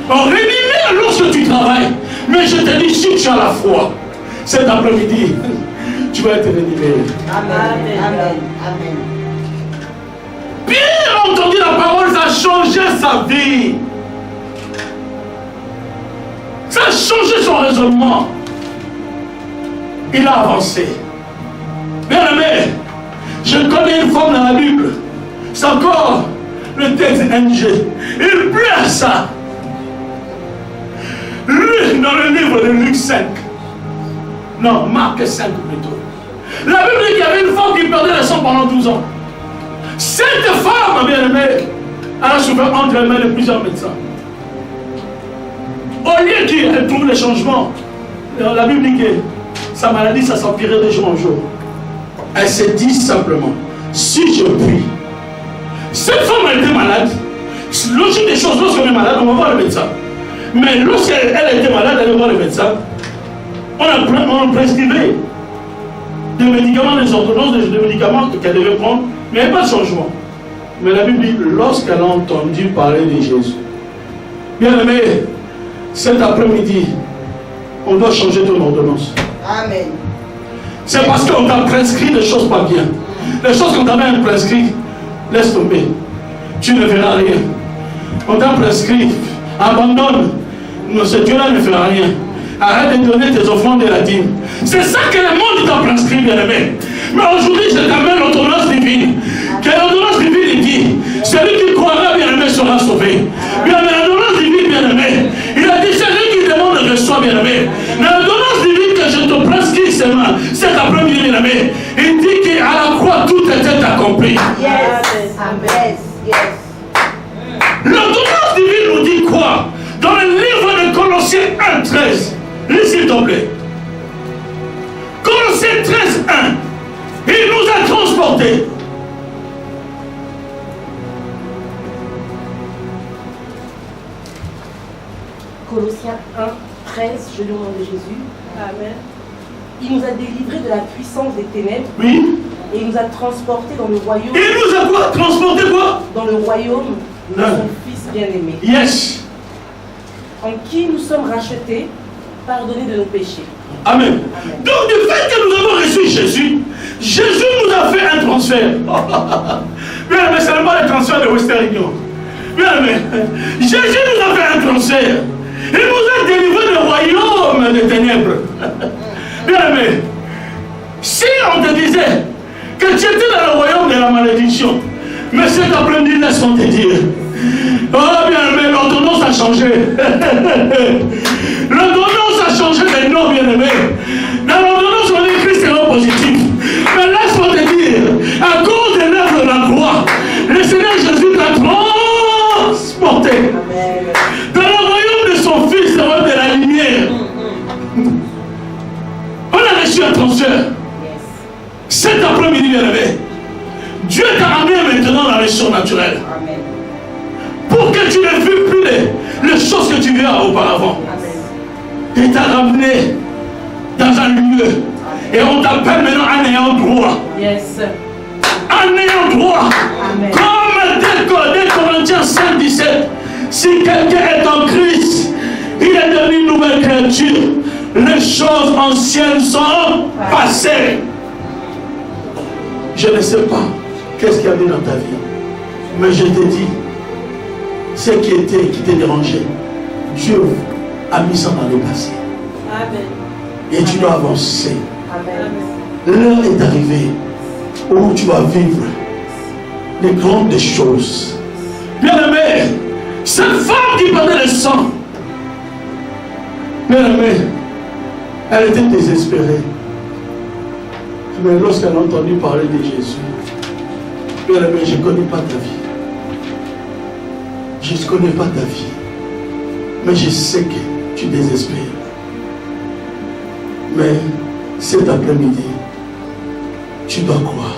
On rémunère lorsque tu travailles. Mais je te dis, si tu as la foi, cet après-midi, tu vas être rémunéré. Amen. Amen. Amen. Pierre a entendu la parole, ça a changé sa vie. Ça a changé son raisonnement. Il a avancé. Bien aimé, je connais une femme dans la Bible. C'est encore le texte NG. Il plaît à ça. Lui, dans le livre de Luc 5. Non, Marc 5 plutôt. La Bible dit qu'il y avait une femme qui perdait le sang pendant 12 ans. Cette femme, bien aimée, elle a souffert entre les mains de plusieurs médecins. Au lieu qu'elle trouve le changement, la Bible dit que sa maladie, ça s'empirait de jour en jour. Elle s'est dit simplement, si je puis. Cette femme a été malade. Logique des choses, lorsqu'on est malade, on va voir le médecin. Mais lorsqu'elle était malade, elle va voir le médecin. On prescrivait des médicaments, des ordonnances, des médicaments qu'elle devait prendre, mais il n'y a pas de changement. Mais la Bible dit, lorsqu'elle a entendu parler de Jésus, bien aimé, cet après-midi, on doit changer ton ordonnance. Amen. C'est parce qu'on t'a prescrit des choses pas bien. Les choses qu'on t'avait prescrites, laisse tomber. Tu ne verras rien. On t'a prescrit, abandonne. Non, ce Dieu-là ne fera rien. Arrête de donner tes offrandes et la dîme. C'est ça que le monde t'a prescrit, bien aimé. Mais aujourd'hui, je t'amène l'ordonnance divine. Que l'ordonnance divine dit, celui qui croira, bien aimé, sera sauvé. Bien aimé, l'ordonnance divine, bien aimé. Il a dit, celui qui demande reçoit, bien aimé. L'ordonnance divine que je te prescris seulement, cet après-midi, bien aimé, il dit qu'à la croix, tout était accompli. Yes. Amen. Yes. L'ordonnance divine nous dit quoi? Dans le livre de Colossiens 1:13, lis s'il te plaît. Colossiens 13:1, il nous a transportés. Colossiens 1:13, je lis au nom de Jésus. Amen. Il nous a délivrés de la puissance des ténèbres. Oui. Et il nous a transportés dans le royaume. Il nous a quoi? Transporté quoi? Dans le royaume de son Fils bien-aimé. Yes. En qui nous sommes rachetés, pardonnés de nos péchés. Amen. Donc du fait que nous avons reçu Jésus, Jésus nous a fait un transfert. Bien aimé, ce n'est pas le transfert de Western Union. Bien aimé, Jésus nous a fait un transfert. Il nous a délivré du royaume des ténèbres. Bien aimé, si on te disait que tu étais dans le royaume de la malédiction, mais cet après-midi, laisse-moi te dire, oh bien aimé, l'ordonnance a changé. L'ordonnance a changé de nom, bien aimé. Dans l'ordonnance, on dit Christ est positif. Mais laisse-moi te dire, à cause de l'œuvre de la croix, le Seigneur Jésus t'a transporté. Amen. Dans le royaume de son Fils, le royaume de la lumière. On a reçu un transfert. Yes. Cet après-midi, bien aimé, Dieu t'a amené maintenant dans les surnaturels. Amen. Pour que tu ne vis plus les choses que tu verras auparavant. Amen. Il t'a ramené dans un lieu. Et on t'appelle maintenant un ayant droit. Yes. Un ayant droit. Amen. Comme 2 Corinthiens 5:17. Si quelqu'un est en Christ, il est devenu une nouvelle créature. Les choses anciennes sont passées. Je ne sais pas qu'est-ce qu'il y avait dans ta vie. Mais je te dis, ce qui te dérangeait, Dieu a mis ça dans le passé. Amen. Et tu dois avancer. Amen. L'heure est arrivée où tu vas vivre les grandes choses. Bien aimé, cette femme qui perdait le sang, bien aimé, elle était désespérée. Mais lorsqu'elle a entendu parler de Jésus, bien aimé, je ne connais pas ta vie. Je ne connais pas ta vie, mais je sais que tu désespères. Mais cet après-midi, tu dois croire.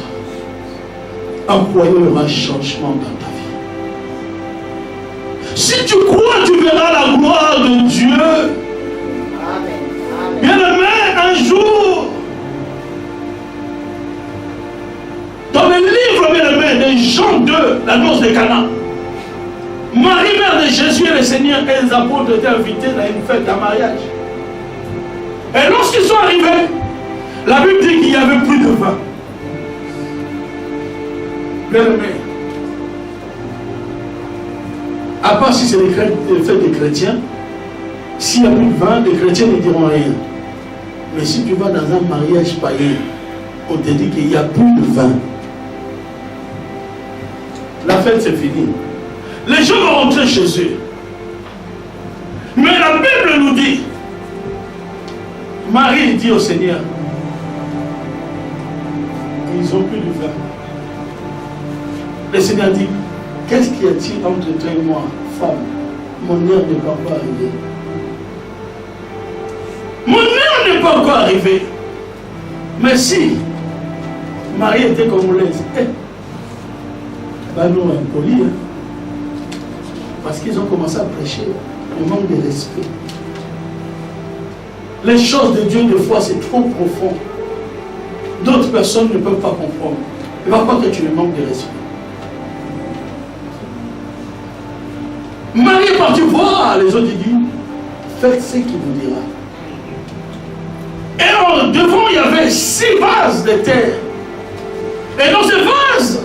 En croyant, il y aura un changement dans ta vie. Si tu crois, tu verras la gloire de Dieu. Amen. Bien-aimé, un jour, dans le livre, bien-aimé, de Jean 2, la noce de Cana, Marie, mère de Jésus et le Seigneur et les apôtres étaient invités à une fête, un mariage. Et lorsqu'ils sont arrivés, la Bible dit qu'il n'y avait plus de vin. Bien-aimé, à part si c'est les fêtes des chrétiens, s'il n'y a plus de vin, les chrétiens ne diront rien. Mais si tu vas dans un mariage païen, on te dit qu'il n'y a plus de vin. La fête c'est fini. Les gens vont rentrer chez eux. Mais la Bible nous dit, Marie dit au Seigneur, ils n'ont plus de vin. Le Seigneur dit, qu'est-ce qu'il y a-t-il entre toi et moi, femme? Mon heure n'est pas encore arrivée. Mon heure n'est pas encore arrivée. Mais si Marie était congolaise, nous impoli, parce qu'ils ont commencé à prêcher le manque de respect. Les choses de Dieu, des fois, c'est trop profond. D'autres personnes ne peuvent pas comprendre. Et parfois que tu le manques de respect. Marie est partie voir les autres, il dit, faites ce qu'il vous dira. Et devant, il y avait 6 vases de terre. Et dans ces vases,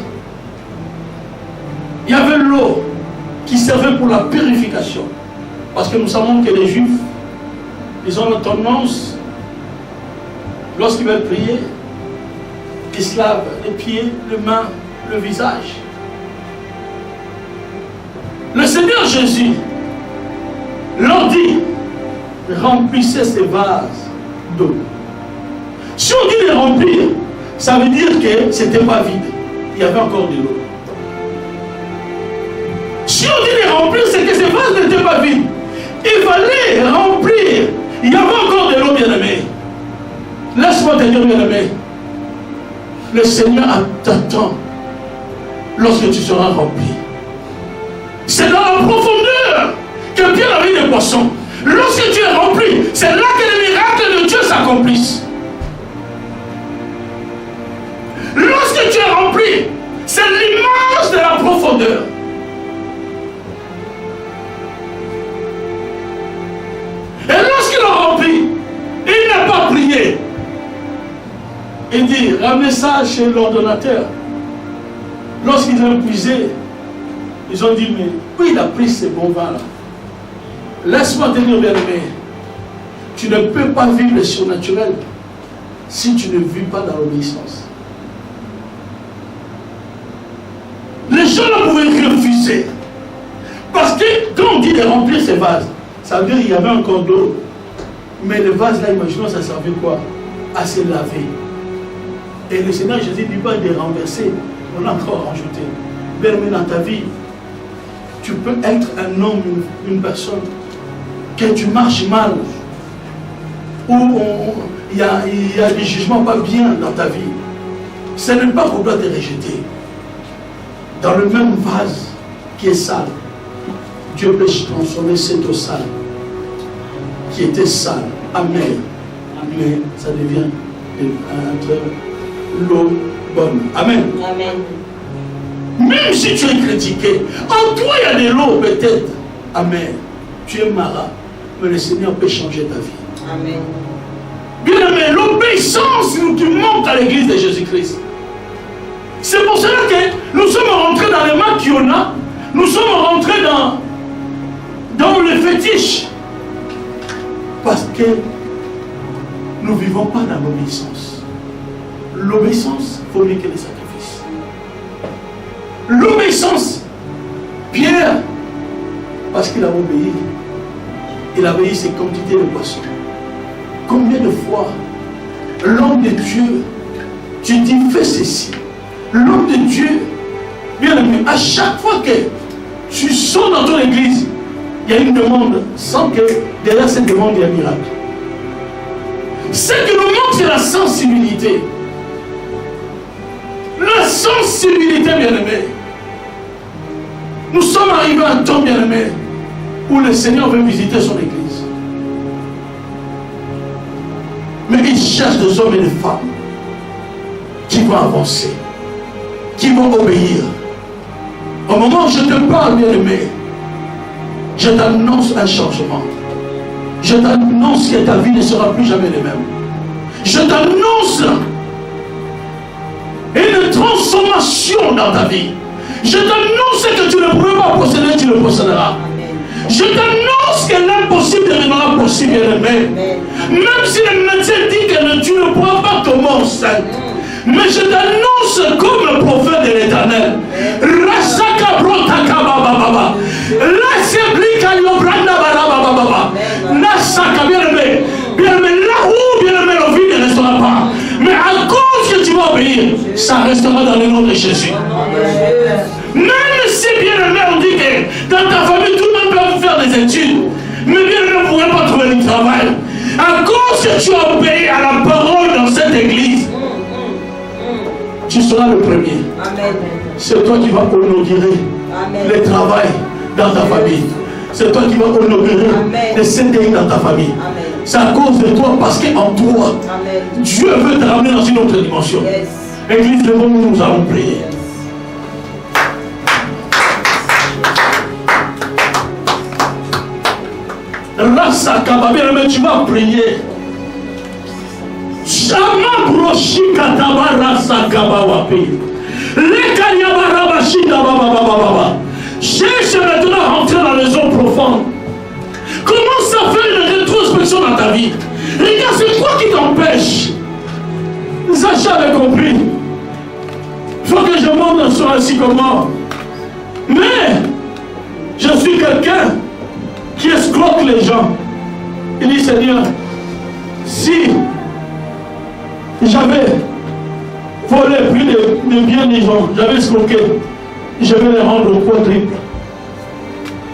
il y avait l'eau qui servait pour la purification. Parce que nous savons que les Juifs, ils ont la tendance, lorsqu'ils veulent prier, ils se lavent les pieds, les mains, le visage. Le Seigneur Jésus leur dit, remplissez ces vases d'eau. Si on dit de remplir, ça veut dire que ce n'était pas vide. Il y avait encore de l'eau. Si on dit de remplir, c'est que ces vases n'étaient pas vides. Il fallait remplir. Il y avait encore de l'eau, bien-aimé. Laisse-moi te dire, bien-aimé. Le Seigneur t'attend lorsque tu seras rempli. C'est dans la profondeur que Pierre avait des poissons. Lorsque tu es rempli, c'est là que les miracles de Dieu s'accomplissent. Lorsque tu es rempli, c'est l'image de la profondeur. Et lorsqu'il a rempli, il n'a pas prié. Il dit, ramenez ça chez l'ordonnateur. Lorsqu'ils ont épuisé, ils ont dit, mais où il a pris ces bons vins-là? Laisse-moi te dire, bien-aimé, tu ne peux pas vivre le surnaturel si tu ne vis pas dans l'obéissance. Les gens ne pouvaient refuser. Parce que quand on dit de remplir ces vases, ça veut dire qu'il y avait encore d'eau. Mais le vase là, imaginons, ça servait quoi? À se laver. Et le Seigneur Jésus dit pas de renverser, on a encore rajouté. Mais dans ta vie, tu peux être un homme, une personne, que tu marches mal, où il y a des jugements pas bien dans ta vie. Ce n'est pas qu'on doit te rejeter. Dans le même vase qui est sale, Dieu peut transformer cette eau sale, qui était sale, amère, mais ça devient l'eau bonne. Amen. Amen. Même si tu es critiqué, en toi il y a de l'eau peut-être amère. Tu es marat, mais le Seigneur peut changer ta vie. Amen. Bien aimé, l'obéissance qui manque à l'église de Jésus-Christ. C'est pour cela que nous sommes rentrés dans les mains qu'il y en a. Nous sommes rentrés dans le fétiche. Parce que nous ne vivons pas dans l'obéissance. L'obéissance, il faut mieux que les sacrifices. L'obéissance, Pierre, parce qu'il a obéi, il a obéi ses quantités de poissons. Combien de fois l'homme de Dieu, tu dis fais ceci. L'homme de Dieu, bien aimé, à chaque fois que tu sors dans ton église, il y a une demande, sans que derrière cette demande, il y a un miracle. Ce qui nous manque, c'est la sensibilité. La sensibilité, bien-aimé. Nous sommes arrivés à un temps, bien-aimé, où le Seigneur veut visiter son église. Mais il cherche des hommes et des femmes qui vont avancer, qui vont obéir. Au moment où je te parle, bien-aimé, je t'annonce un changement. Je t'annonce que ta vie ne sera plus jamais la même. Je t'annonce une transformation dans ta vie. Je t'annonce que tu ne pourrais pas posséder, tu le posséderas. Je t'annonce que l'impossible deviendra possible, bien-aimé. Même si le médecin dit que tu ne pourras pas tomber enceinte. Mais je t'annonce comme le prophète de l'Éternel. Rasaka brotaka baba. La seblika yobranda baba baba. Nasaka bien-aimé. Bien-aimé, là où bien-aimé la vie ne restera pas. Mais à cause que tu vas obéir, ça restera dans le nom de Jésus. Même si bien-aimé, on dit que dans ta famille, tout le monde peut faire des études. Mais bien-aimé, on ne pourrait pas trouver du travail. À cause que tu as obéi à la parole dans cette église, tu seras le premier. C'est toi qui vas inaugurer le travail dans ta famille. C'est toi qui vas inaugurer le CDI dans ta famille. C'est à cause de toi, parce qu'en toi, Dieu veut te ramener dans une autre dimension. Église, levons-nous, nous allons prier. Tu vas prier. Cherche maintenant à rentrer dans les eaux profondes. Commence à faire une rétrospection dans ta vie. Regarde, c'est quoi qui t'empêche? Sacha avait compris. Il faut que je monte sur un sycomore. Mais je suis quelqu'un qui escroque les gens. Il dit, Seigneur, si j'avais volé plus de biens des gens, j'avais escroqué, je vais les rendre au quadruple.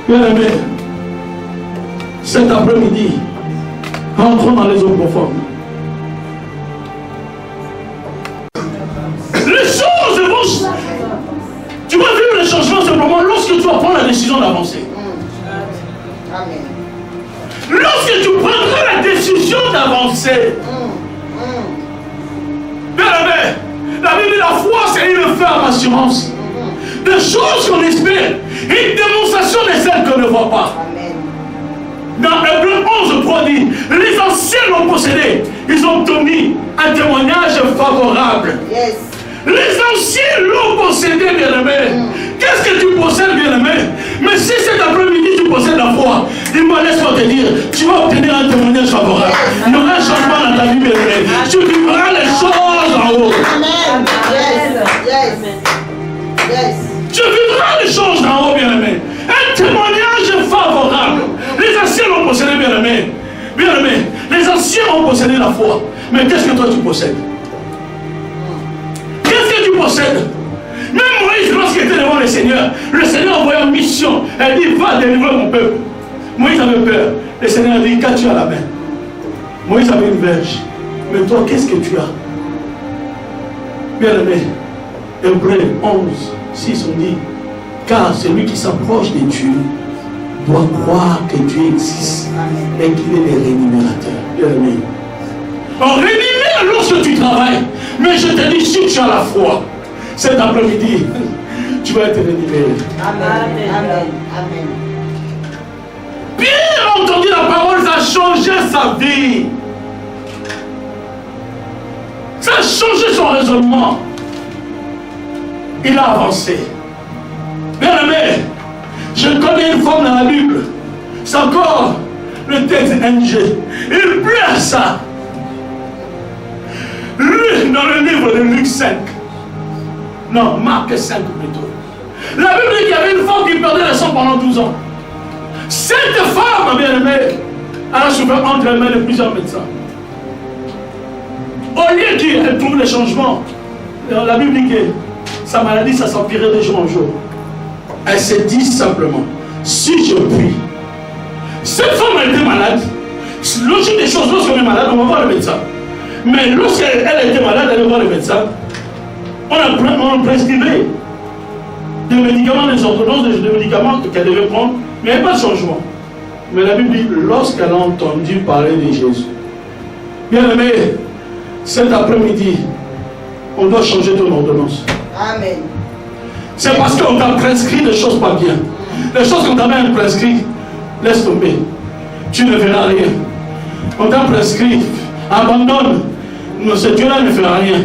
Bien-aimé, cet après-midi, rentrons dans les eaux profondes. Les choses vont... Tu vas vivre les changements simplement lorsque tu vas prendre la décision d'avancer. Amen. Lorsque tu prendras la décision d'avancer, bien-aimé, la Bible dit la foi, c'est une ferme assurance. Des choses qu'on espère, une démonstration de celles qu'on ne voit pas. Dans Hébreux 11:3 dit, les anciens l'ont possédé, ils ont obtenu un témoignage favorable. Yes. Les anciens l'ont possédé, bien-aimé. Qu'est-ce que tu possèdes, bien-aimé? Mais si cet après-midi tu possèdes la foi, dis-moi, laisse-moi te dire, tu vas obtenir un témoignage favorable. Il y aura un changement dans ta vie, bien-aimé. Tu vivras les choses en haut. Amen. Yes. Yes. Tu vivras les choses en haut, bien-aimé. Un témoignage favorable. Les anciens l'ont possédé, bien-aimé. Bien-aimé, les anciens ont possédé la foi. Mais qu'est-ce que toi tu possèdes? Qu'est-ce que tu possèdes? Même Moïse, lorsqu'il était devant le Seigneur envoyait une mission. Elle dit, va délivrer mon peuple. Moïse avait peur. Le Seigneur a dit, qu'as-tu à la main? Moïse avait une verge. Mais toi, qu'est-ce que tu as? Bien-aimé, Hébreux 11:6 on dit, car celui qui s'approche de Dieu doit croire que Dieu existe et qu'il est le rémunérateur. Bien-aimé, on rémunère lorsque tu travailles. Mais je te dis, si tu as la foi, cet après-midi, tu vas être rémunéré. Amen. Amen. Amen. Pierre a entendu la parole, ça a changé sa vie. Ça a changé son raisonnement. Il a avancé. Bien-aimé, je connais une femme dans la Bible. C'est encore le texte NG. Il plaît à ça. Lui, dans le livre de Luc 5. Non, Marc 5 plutôt. La Bible dit qu'il y avait une femme qui perdait le sang pendant 12 ans. Cette femme, bien-aimée, elle a souffert entre les mains de plusieurs médecins. Au lieu qu'elle trouve le changement, la Bible dit que sa maladie, ça s'empirait de jour en jour. Elle s'est dit simplement, si je puis. Cette femme a été malade. Logique des choses, lorsqu'on est malade, on va voir le médecin. Mais lorsqu'elle était malade, elle va voir le médecin. On prescrivait des médicaments, des ordonnances, des médicaments qu'elle devait prendre, mais il n'y a pas de changement. Mais la Bible dit, lorsqu'elle a entendu parler de Jésus, bien aimé, cet après-midi, on doit changer ton ordonnance. Amen. C'est parce qu'on t'a prescrit des choses pas bien. Les choses qu'on t'a même prescrit, laisse tomber. Tu ne verras rien. On t'a prescrit, abandonne. Non, ce Dieu-là ne fera rien.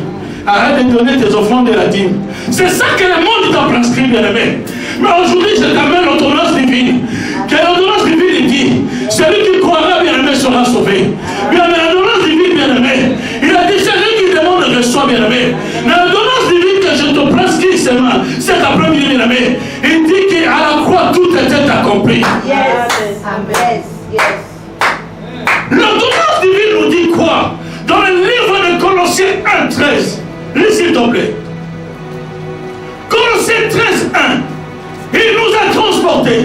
Arrête de donner tes offrandes et la dîme. C'est ça que le monde t'a prescrit, bien-aimé. Mais aujourd'hui, je t'amène l'ordonnance divine. Que l'ordonnance divine dit, celui qui croira, bien-aimé, sera sauvé. Bien-aimé, l'ordonnance divine, bien-aimé. Il a dit, celui qui demande reçoit, bien-aimé. L'ordonnance divine que je te prescris seulement, cet après-midi, bien-aimé, il dit qu'à la croix, tout était accompli. Yes. Amen. Yes. L'ordonnance divine nous dit quoi? Dans le livre de Colossiens 1:13, lis s'il te plaît. Colossiens 13:1, il nous a transportés.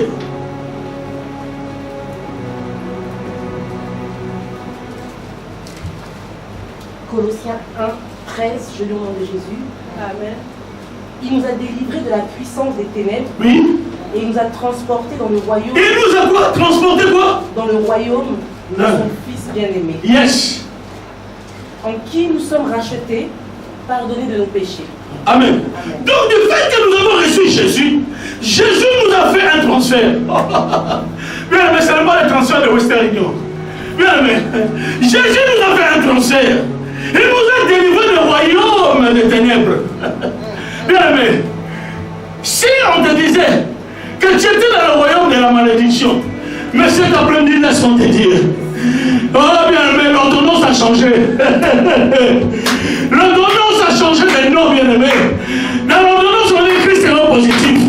Colossiens 1:13, je lis au nom de Jésus. Amen. Il nous a délivrés de la puissance des ténèbres. Oui. Et il nous a transportés dans le royaume. Il nous a quoi? Transporté quoi? Dans le royaume de son Fils bien-aimé. Yes. En qui nous sommes rachetés, pardonnés de nos péchés. Amen. Donc du fait que nous avons reçu Jésus, Jésus nous a fait un transfert. Bien aimé, ce n'est pas le transfert de Western Union. Bien aimé, Jésus nous a fait un transfert. Il nous a délivré du royaume des ténèbres. Bien aimé, si on te disait que tu étais dans le royaume de la malédiction, mais cet après-midi, laisse-moi te dire, oh bien aimé, l'ordonnance a changé. L'ordonnance a changé de nom, bien aimé. Dans l'ordonnance, on écrit c'est non positif.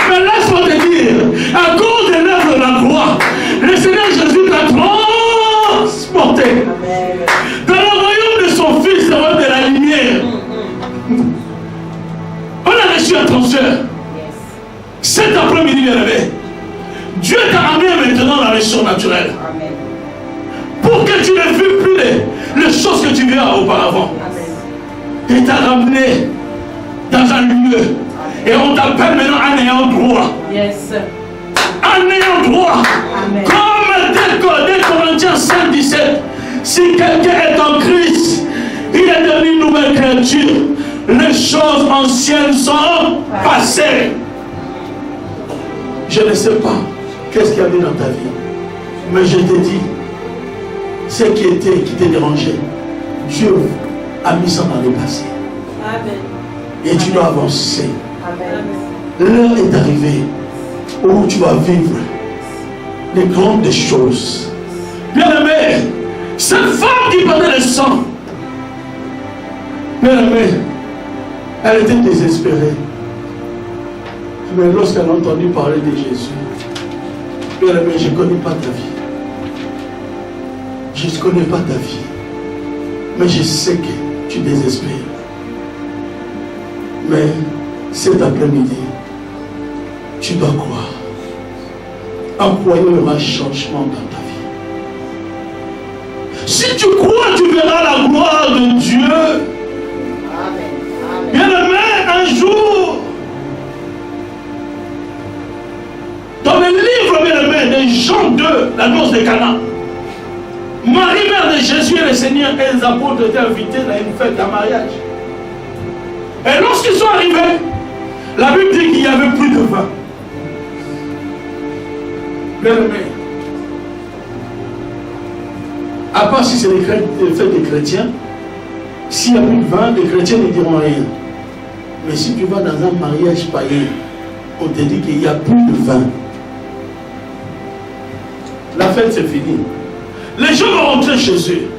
Mais laisse-moi te dire, à cause de l'œuvre de la croix, le Seigneur Jésus t'a transporté. Amen. Dans le royaume de son Fils, le royaume de la lumière. On a reçu un transfert. Cet après-midi, bien aimé, Dieu t'a ramené maintenant dans les surnaturels. Amen. Pour que tu ne fuis plus les choses que tu vivais auparavant. Amen. Il t'a ramené dans un lieu. Et on t'appelle maintenant un ayant droit. Yes. Un ayant droit. Amen. Comme 2 Corinthiens 5:17. Si quelqu'un est en Christ, il est devenu une nouvelle créature. Les choses anciennes sont passées. Je ne sais pas qu'est-ce qu'il y avait dans ta vie. Mais je te dis, ce qui te dérangeait, Dieu a mis ça dans le passé. Amen. Et tu dois avancer. Amen. L'heure est arrivée où tu vas vivre les grandes choses. Bien aimé, cette femme qui perdait le sang, bien aimé, elle était désespérée. Mais lorsqu'elle a entendu parler de Jésus, bien aimé, je ne connais pas ta vie. Je ne connais pas ta vie. Mais je sais que tu désespères. Mais cet après-midi, tu dois croire. En croyant, il y aura un changement dans ta vie. Si tu crois, tu verras la gloire de Dieu. Amen. Bien aimé, un jour, dans le livre, bien aimé, de Jean 2, la noce de Cana, Marie, mère de Jésus et le Seigneur et les apôtres étaient invités à une fête, un mariage. Et lorsqu'ils sont arrivés, la Bible dit qu'il n'y avait plus de vin. Bien aimé, à part si c'est les fêtes des chrétiens, s'il n'y a plus de vin, les chrétiens ne diront rien. Mais si tu vas dans un mariage païen, on te dit qu'il n'y a plus de vin. La fête c'est fini. Les gens vont rentrer chez eux.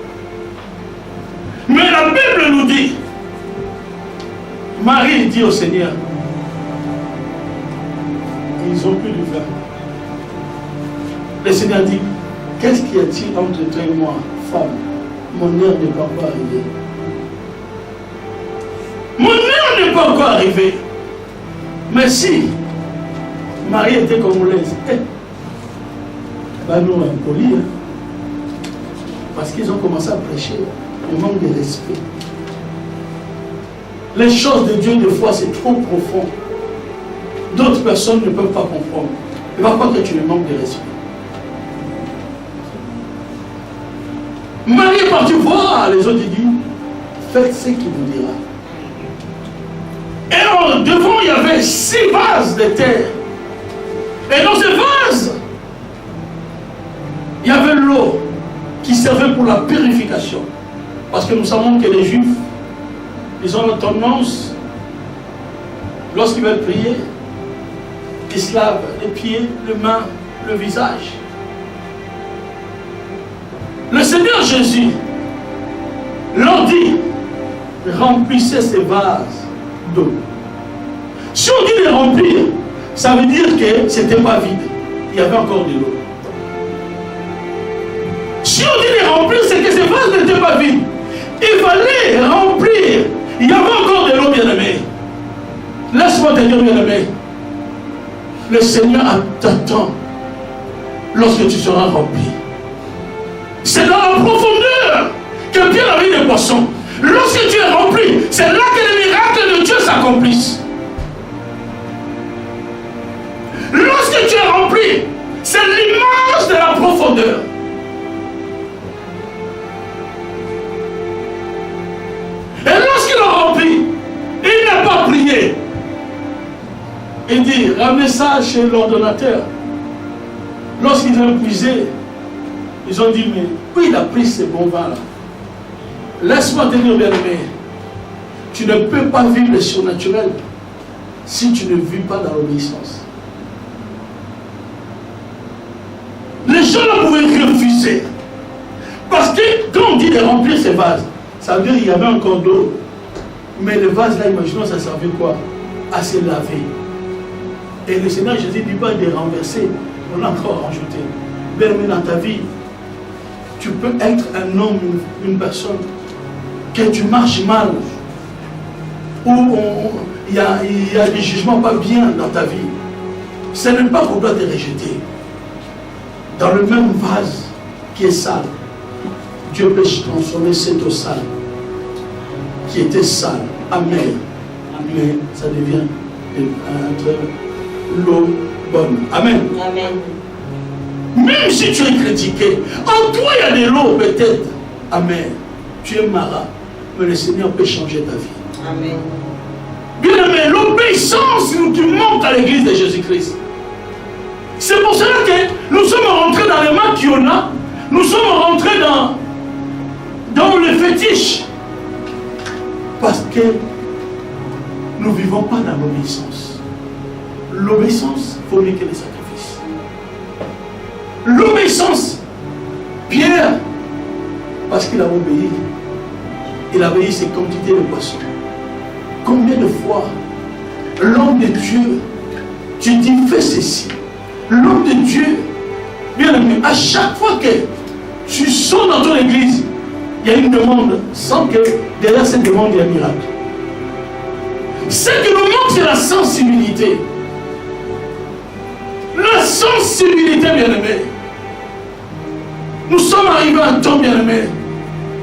Mais la Bible nous dit, Marie dit au Seigneur, ils n'ont plus de vin. Le Seigneur dit, qu'est-ce qu'il y a-t-il entre toi et moi, femme? Mon heure n'est pas encore arrivée. Mon heure n'est pas encore arrivée. Mais si Marie était congolaise. Ben nous, impoli, hein. Parce qu'ils ont commencé à prêcher le manque de respect. Les choses de Dieu, des fois, c'est trop profond. D'autres personnes ne peuvent pas comprendre. Il va croire que tu le manques de respect. Marie est partie voir les autres, il dit, faites ce qu'il vous dira. Et devant, il y avait 6 vases de terre. Et dans ces vases, il y avait l'eau qui servait pour la purification. Parce que nous savons que les Juifs, ils ont la tendance, lorsqu'ils veulent prier, ils se lavent les pieds, les mains, le visage. Le Seigneur Jésus leur dit, remplissez ces vases d'eau. Si on dit de remplir, ça veut dire que ce n'était pas vide. Il y avait encore de l'eau. Si on dit de remplir, c'est que ces vases n'étaient pas vides. Il fallait remplir. Il y avait encore de l'eau, bien-aimé. Laisse-moi te dire, bien-aimé. Le Seigneur t'attend lorsque tu seras rempli. C'est dans la profondeur que Pierre avait des poissons. Lorsque tu es rempli, c'est là que les miracles de Dieu s'accomplissent. Lorsque tu es rempli, c'est l'image de la profondeur. Et lorsqu'il a rempli, il n'a pas prié. Il dit, ramenez ça chez l'ordonnateur. Lorsqu'ils ont puisé, ils ont dit, mais où il a pris ces bons vins-là? Laisse-moi te dire, bien-aimé, tu ne peux pas vivre le surnaturel si tu ne vis pas dans l'obéissance. Les gens ne pouvaient refuser. Parce que quand on dit de remplir ces vases, ça veut dire qu'il y avait encore d'eau. Mais le vase là, imaginons, ça servait quoi? À se laver. Et le Seigneur Jésus dit pas de renverser, on a encore rajouté. Mais dans ta vie, tu peux être un homme, une personne, que tu marches mal, où il y a des jugements pas bien dans ta vie. Ce n'est pas qu'on doit te rejeter. Dans le même vase qui est sale, Dieu peut transformer cette eau sale, qui était sale, amère, mais ça devient entre l'eau bonne. Amen. Amen. Même si tu es critiqué, en toi il y a de l'eau peut-être amère. Tu es marat, mais le Seigneur peut changer ta vie. Amen. Bien aimé, l'obéissance qui monte à l'église de Jésus-Christ. C'est pour cela que nous sommes rentrés dans les mains qu'il y en a. Nous sommes rentrés dans le fétiche. Parce que nous ne vivons pas dans l'obéissance. L'obéissance, il faut mieux que les sacrifices. L'obéissance, Pierre, parce qu'il a obéi, il a obéi ses quantités de poissons. Combien de fois l'homme de Dieu, tu dis fais ceci. L'homme de Dieu, bien aimé, à chaque fois que tu sors dans ton église, il y a une demande, sans que derrière cette demande, il y a un miracle. Ce qui nous manque, c'est la sensibilité. La sensibilité, bien aimé. Nous sommes arrivés à un temps, bien aimé,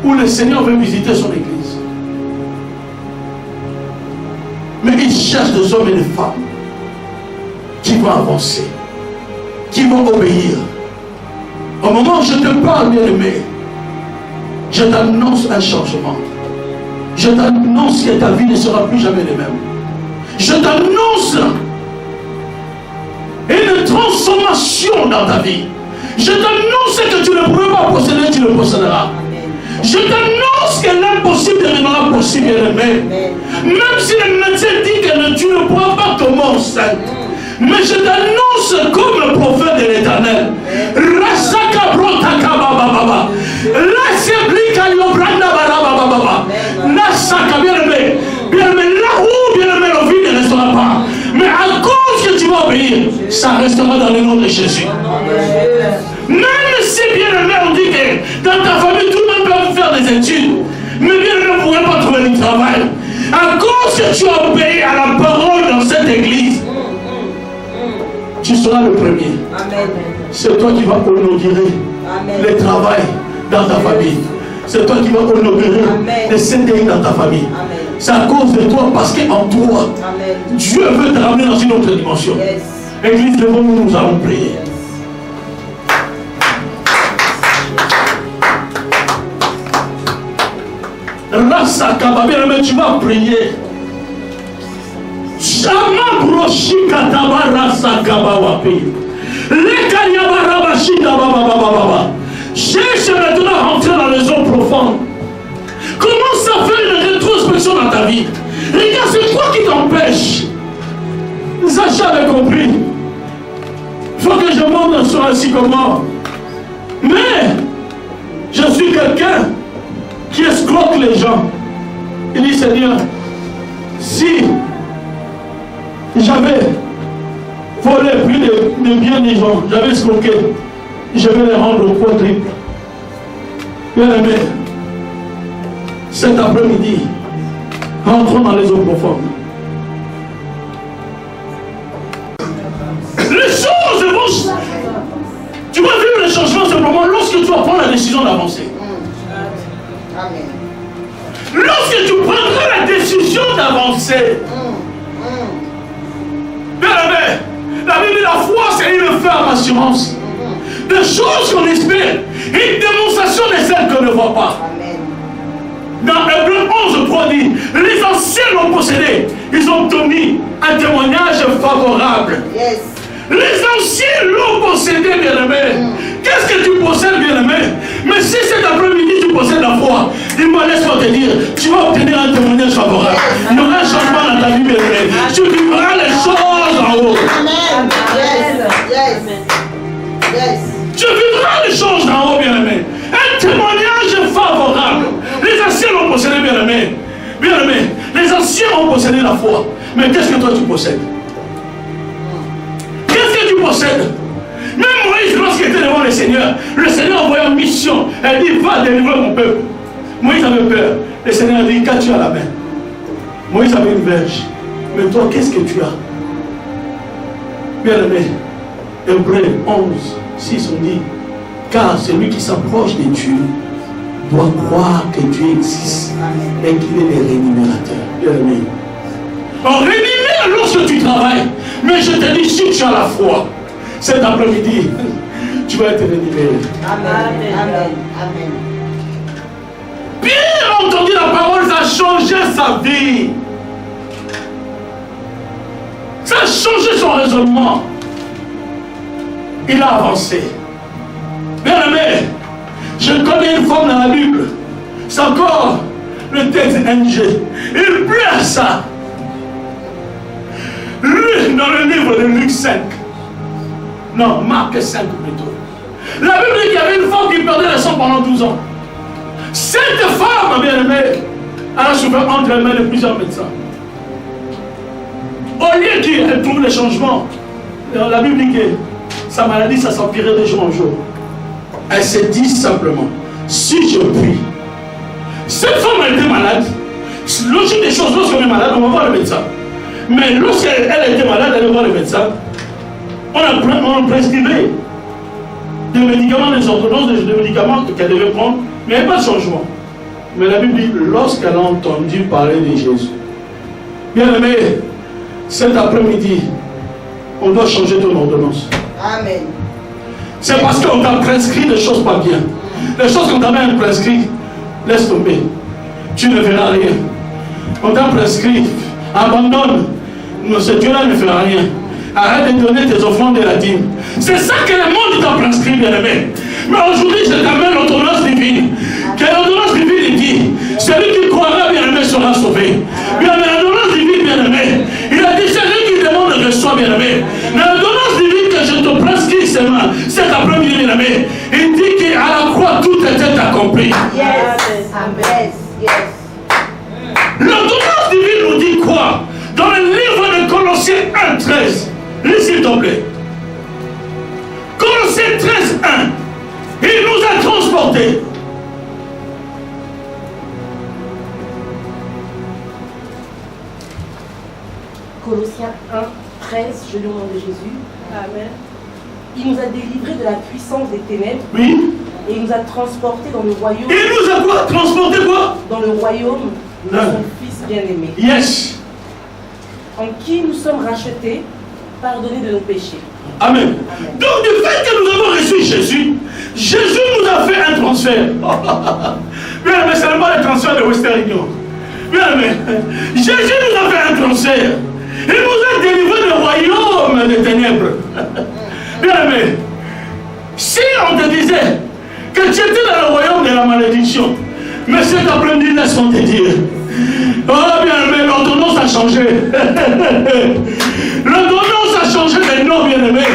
où le Seigneur veut visiter son église. Mais il cherche des hommes et des femmes qui vont avancer, qui vont obéir. Au moment où je te parle, bien aimé, je t'annonce un changement. Je t'annonce que ta vie ne sera plus jamais la même. Je t'annonce une transformation dans ta vie. Je t'annonce que tu ne pourrais pas posséder, tu le posséderas. Je t'annonce que l'impossible deviendra possible, bien aimé. Même si le médecin dit que tu ne pourras pas tomber enceinte. Mais je t'annonce comme le prophète de l'Éternel. Rasaka brotaka bababa. Laissez-blika liobranda barababa. Nasaka, bien aimé. Bien aimé, là où bien aimé le vide ne restera pas. Mais à cause que tu vas obéir, ça restera dans le nom de Jésus. Même si bien aimé, on dit que dans ta famille, tout le monde peut faire des études. Mais bien aimé, on ne pourrait pas trouver du travail. À cause que tu as obéi à la parole dans cette église. tu seras le premier. Amen. C'est toi qui vas inaugurer Amen. le travail dans ta famille. C'est toi qui vas inaugurer le CDI dans ta famille. Amen. C'est à cause de toi, parce qu'en toi, Amen. Dieu veut te ramener dans une autre dimension. Yes. Église, devant nous, nous allons prier. Rasakaba, bien aimé, tu vas prier. Shama broshi kataba rasakaba wapi. Lekanyabara bashida baba baba baba. Cherche maintenant à rentrer dans les eaux profondes. Commence à faire une rétrospection dans ta vie. Regarde, c'est quoi qui t'empêche? Sacha avait compris. Il faut que je monte sur ainsi comme moi. Mais je suis quelqu'un qui escroque les gens. Il dit, Seigneur, si j'avais volé plus de biens des gens, j'avais escroqué, je vais les rendre au quadruple. Bien aimé, cet après-midi, rentrons dans les eaux profondes. Les choses vont... Tu vas vivre le changement simplement lorsque tu vas prendre la décision d'avancer. Amen. Lorsque tu prendras la décision d'avancer. Bien aimé, la Bible dit la foi, c'est une ferme assurance. Des choses qu'on espère, une démonstration de celles qu'on ne voit pas. Amen. Dans Hébreux 11:3 dit, les anciens l'ont possédé, ils ont obtenu un témoignage favorable. Yes. Les anciens l'ont possédé, bien-aimé. Qu'est-ce que tu possèdes, bien-aimé? Mais si cet après-midi tu possèdes la foi, dis-moi, laisse-moi te dire, tu vas obtenir un témoignage favorable. Il y aura un changement dans ta vie, bien-aimé. Tu vivras les choses en haut. Amen. Yes. Yes. Yes. Tu vivras les choses en haut, bien-aimé. Un témoignage favorable. Les anciens l'ont possédé, bien-aimé. Bien-aimé, les anciens ont possédé la foi. Mais qu'est-ce que toi tu possèdes? Qu'est-ce que tu possèdes? Même Moïse, lorsqu'il était devant le Seigneur envoyait une mission. Elle dit, va délivrer mon peuple. Moïse avait peur. Le Seigneur a dit, qu'as-tu à la main? Moïse avait une verge. Mais toi, qu'est-ce que tu as? Bien-aimé, Hébreux 11:6 on dit, car celui qui s'approche de Dieu doit croire que Dieu existe et qu'il est le rémunérateur. Bien-aimé. On rémunère lorsque tu travailles. Mais je te dis, si tu as la foi, cet après-midi, tu vas être rémunéré. Amen. Amen. Amen. Pierre a entendu la parole, ça a changé sa vie. Ça a changé son raisonnement. Il a avancé. Bien aimé, je connais une femme dans la Bible. C'est encore le texte NG. Il pleure ça. Dans le livre de Luc 5. Non, Marc 5 plutôt. La Bible dit qu'il y avait une femme qui perdait le sang pendant 12 ans. Cette femme, bien aimée, elle a souffert entre les mains de plusieurs médecins. Au lieu qu'elle trouve le changement, la Bible dit que sa maladie, ça s'empirait de jour en jour. Elle s'est dit simplement, si je prie, cette femme a été malade. Logique des choses, lorsqu'on est malade, on va voir le médecin. Mais lorsqu'elle était malade, elle allait voir le médecin. On prescrivait des médicaments, des ordonnances, des médicaments qu'elle devait prendre, mais il n'y avait pas de changement. Mais la Bible dit, lorsqu'elle a entendu parler de Jésus, bien aimé, cet après-midi, on doit changer ton ordonnance. Amen. C'est parce qu'on t'a prescrit des choses pas bien. Les choses qu'on t'a même prescrites, laisse tomber. Tu ne verras rien. On t'a prescrit, abandonne. Non, ce Dieu-là ne fera rien. Arrête de donner tes offrandes et la dîme. C'est ça que le monde t'a prescrit, bien-aimé. Mais aujourd'hui, je t'amène l'ordonnance divine. Que l'ordonnance divine dit, celui qui croira, bien-aimé, sera sauvé. Bien-aimé, l'ordonnance divine, bien-aimé. Il a dit, celui qui demande reçoit, bien-aimé. L'ordonnance divine que je te prescris seulement, cet après-midi, bien-aimé, il dit qu'à la croix, tout était accompli. Yes. Amen. Yes. L'ordonnance divine nous dit quoi? Dans le livre de Colossiens 1:13, lis s'il te plaît. Colossiens 13:1, il nous a transportés. Colossiens 1:13, je lis au nom de Jésus. Amen. Il nous a délivrés de la puissance des ténèbres. Oui. Et il nous a transportés dans le royaume. Il nous a quoi? Transporté quoi? Dans le royaume de son Fils bien-aimé. Yes. En qui nous sommes rachetés, pardonnés de nos péchés. Amen. Donc du fait que nous avons reçu Jésus, Jésus nous a fait un transfert. Bien aimé, ce n'est pas le transfert de Western Union. Bien aimé, Jésus nous a fait un transfert. Il nous a délivré du royaume des ténèbres. Bien aimé, si on te disait que tu étais dans le royaume de la malédiction, mais cet après-midi, laisse-moi te dire, oh bien aimé, l'ordonnance a changé. L'ordonnance a changé de nom, bien aimé.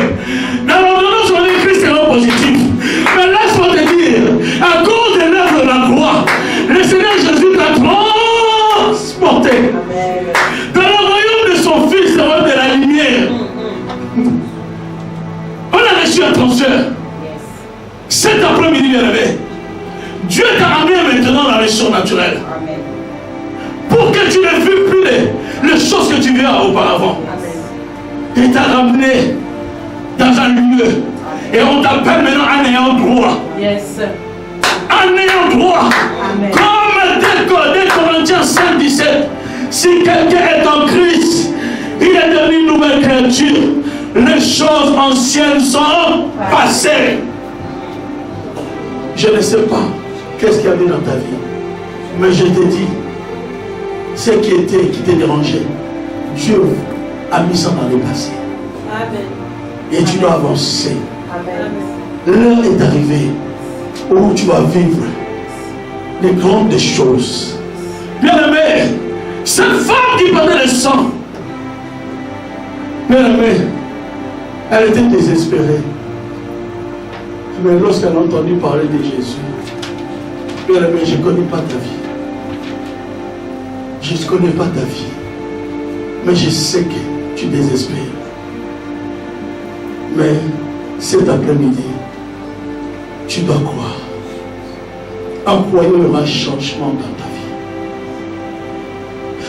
Dans l'ordonnance, on dit Christ est non positif. Mais laisse-moi te dire, à cause de l'œuvre de la croix, le Seigneur Jésus t'a transporté. Amen. Dans le royaume de son Fils, le royaume de la lumière. On a reçu un transfert. Cet après-midi, bien aimé, Dieu t'a amené maintenant dans les surnaturels. Amen. Pour que tu ne vis plus les choses que tu verras auparavant. Amen. Il t'a ramené dans un lieu. Et on t'appelle maintenant un ayant droit. Yes. Un ayant droit. Amen. Comme dès Corinthiens 5, 17. Si quelqu'un est en Christ, il est devenu une nouvelle créature. Les choses anciennes sont passées. Je ne sais pas qu'est-ce qu'il y avait dans ta vie. Mais je te dis, ce qui te dérangeait, Dieu a mis ça dans le passé. Amen. Et tu dois avancer. Amen. L'heure est arrivée où tu vas vivre les grandes choses. Bien aimé, cette femme qui perdait le sang, bien aimé, elle était désespérée. Mais lorsqu'elle a entendu parler de Jésus, bien aimé, je ne connais pas ta vie. Je ne connais pas ta vie. Mais je sais que tu désespères. Mais cet après-midi, tu dois croire. En croyant, il y aura un changement dans ta vie.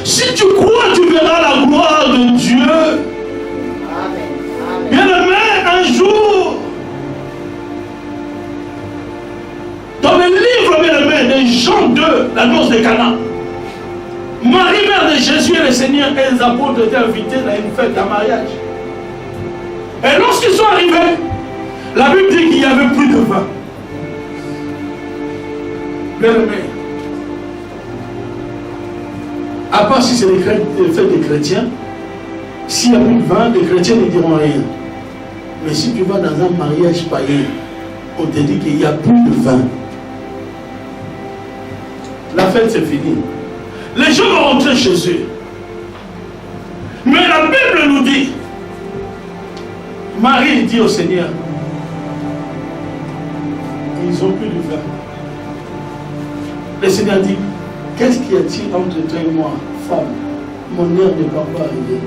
Si tu crois, tu verras la gloire de Dieu. Amen. Bien aimé, un jour, dans le livre, bien aimé, de Jean 2, la noce de Cana, Marie, mère de Jésus et le Seigneur et les apôtres étaient invités à une fête d'un mariage. Et lorsqu'ils sont arrivés, la Bible dit qu'il n'y avait plus de vin. Bien aimé, à part si c'est les fêtes des chrétiens, s'il n'y a plus de vin, les chrétiens ne diront rien. Mais si tu vas dans un mariage païen, on te dit qu'il n'y a plus de vin. La fête c'est fini. Les gens vont rentrer chez eux. Mais la Bible nous dit, Marie dit au Seigneur, ils n'ont plus de vin. Le Seigneur dit, qu'est-ce qu'il y a-t-il entre toi et moi, femme? Mon heure n'est pas encore arrivée.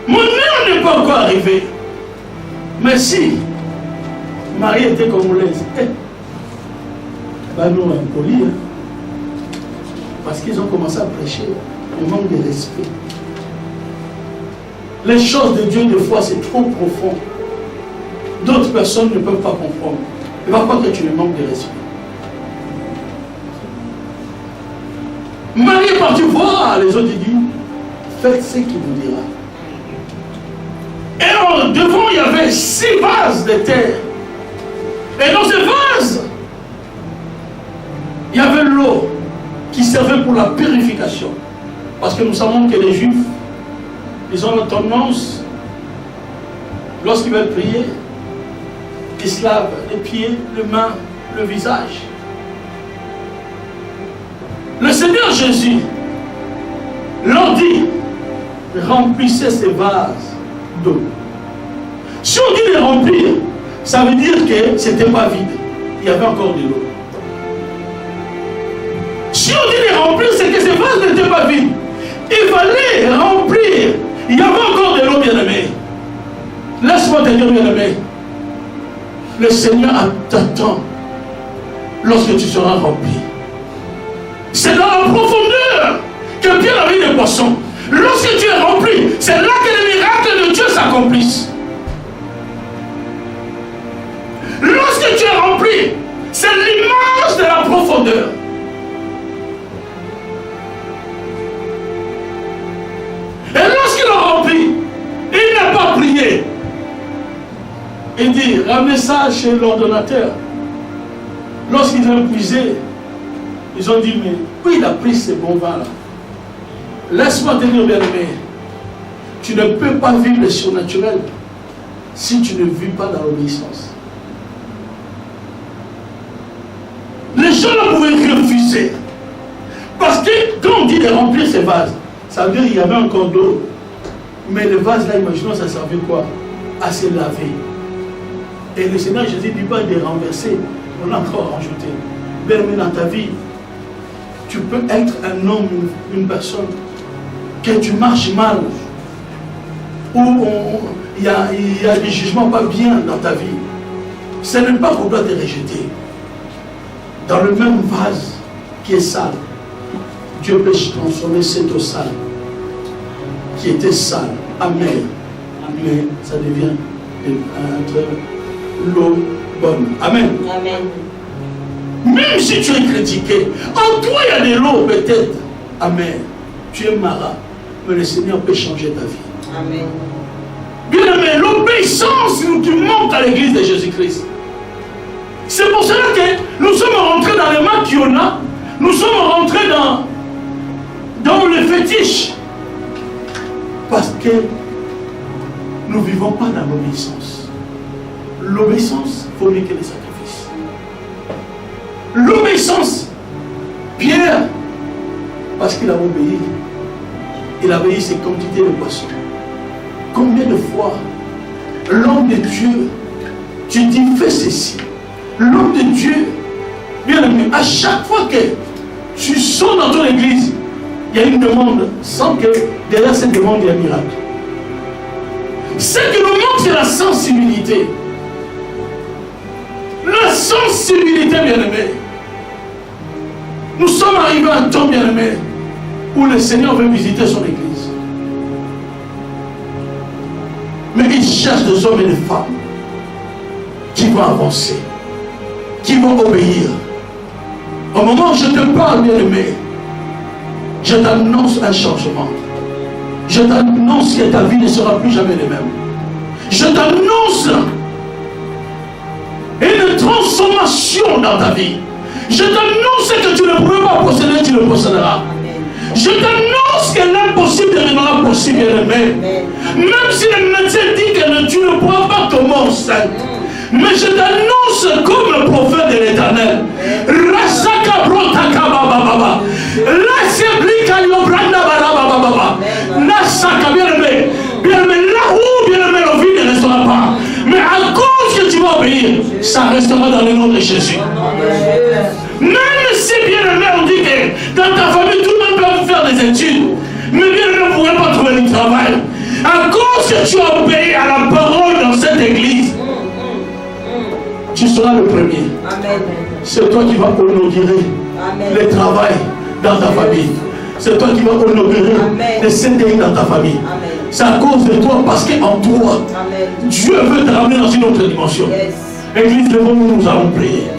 Mon heure n'est pas encore arrivée. Mais si Marie était congolaise, ben nous impoli, parce qu'ils ont commencé à prêcher le manque de respect. Les choses de Dieu, des fois, c'est trop profond. D'autres personnes ne peuvent pas comprendre. Il ne va pas que tu le manques de respect. Marie est partie voir les autres, il dit, faites ce qu'il vous dira. Et devant, il y avait 6 vases de terre. Et dans ces vases, il y avait l'eau qui servait pour la purification. Parce que nous savons que les Juifs, ils ont la tendance, lorsqu'ils veulent prier, ils se lavent les pieds, les mains, le visage. Le Seigneur Jésus leur dit, remplissez ces vases d'eau. Si on dit de remplir, ça veut dire que ce n'était pas vide. Il y avait encore de l'eau. Si on dit de remplir, c'est que ces vases n'étaient pas vides. Il fallait remplir. Il y avait encore de l'eau, bien-aimé. Laisse-moi te dire, bien-aimé. Le Seigneur t'attend lorsque tu seras rempli. C'est dans la profondeur que Pierre avait des poissons. Lorsque tu es rempli, c'est là que le miracle de Dieu Il dit, ramenez ça chez l'ordonnateur. Lorsqu'ils ont épuisé, ils ont dit, mais oui, il a pris ces bons vins-là. Laisse-moi te dire, bien-aimé, tu ne peux pas vivre le surnaturel si tu ne vis pas dans l'obéissance. Les gens ne pouvaient refuser. Parce que quand on dit de remplir ces vases, ça veut dire qu'il y avait encore d'eau. Mais le vase là, imaginons, ça servait quoi? À se laver. Et le Seigneur Jésus ne dit pas de renverser, on a encore rajouté. Mais dans ta vie, tu peux être un homme, une personne, que tu marches mal, où il y a des jugements pas bien dans ta vie. Ce n'est pas qu'on doit te rejeter. Dans le même vase qui est sale, Dieu peut transformer cette eau sale, qui était sale, amère, mais ça devient l'eau bonne. Amen. Amen. Même si tu es critiqué, en toi il y a de l'eau peut-être amère. Tu es marat, mais le Seigneur peut changer ta vie. Amen. Bien aimé, l'obéissance qui manque à l'église de Jésus-Christ. C'est pour cela que nous sommes rentrés dans les mains qu'il y en a. Nous sommes rentrés dans le fétiche. Parce que nous ne vivons pas dans l'obéissance. L'obéissance vaut mieux que les sacrifices. L'obéissance, Pierre, parce qu'il a obéi, il a obéi ses quantités de poissons. Combien de fois l'homme de Dieu, tu dis fais ceci. L'homme de Dieu, bien aimé, à chaque fois que tu sors dans ton église, il y a une demande, sans que derrière cette demande, il y a un miracle. Ce qui nous manque, c'est la sensibilité. La sensibilité, bien aimé. Nous sommes arrivés à un temps, bien aimé, où le Seigneur veut visiter son église. Mais il cherche des hommes et des femmes qui vont avancer, qui vont obéir. Au moment où je te parle, bien aimé, je t'annonce un changement. Je t'annonce que ta vie ne sera plus jamais la même. Je t'annonce une transformation dans ta vie. Je t'annonce que tu ne pourrais pas posséder, tu le posséderas. Je t'annonce que l'impossible deviendra possible, bien aimé. Même si le médecin dit que tu ne pourras pas tomber enceinte. Mais je t'annonce comme le prophète de l'Éternel. Rasaka brotaka baba. La seblika yobranda baba baba. Nasaka bien aimé. Bien aimé, là où bien aimé la vie ne restera pas. Mais à cause que tu vas obéir, ça restera dans le nom de Jésus. Même si bien aimé, on dit que dans ta famille, tout le monde peut faire des études. Mais bien aimé, ne pourrait pas trouver du travail. À cause que tu as obéi à la parole dans cette église, tu seras le premier. C'est toi qui vas inaugurer le travail dans ta famille. C'est toi qui vas inaugurer le CDI dans ta famille. C'est à cause de toi, parce qu'en toi, Dieu veut te ramener dans une autre dimension. Église, levons-nous, nous allons prier.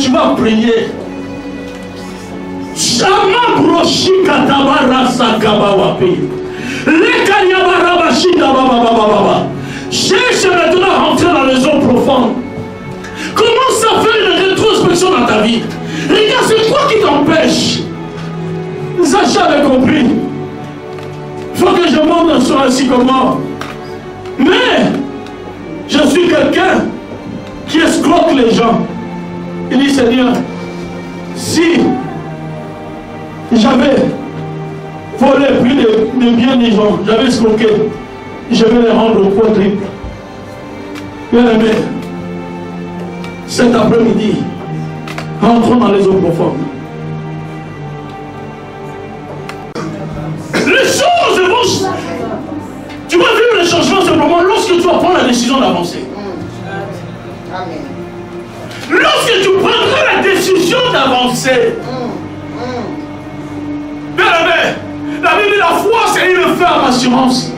Tu vas prier. Cherche maintenant à rentrer dans les eaux profondes. Commence à faire une rétrospection dans ta vie. Regarde, c'est quoi qui t'empêche? Sacha avait compris. Il faut que je monte dans son ainsi comme moi. Mais je suis quelqu'un qui escroque les gens. Il dit, Seigneur, si j'avais volé plus de biens des gens, j'avais escroqué, je vais les rendre au quadruple. Bien aimé, cet après-midi, rentrons dans les eaux profondes. Les choses vont... Tu vas vivre les changements simplement lorsque tu vas prendre la décision d'avancer. Amen. Lorsque tu prendras la décision d'avancer. Bien aimé, la Bible dit la foi c'est une ferme assurance.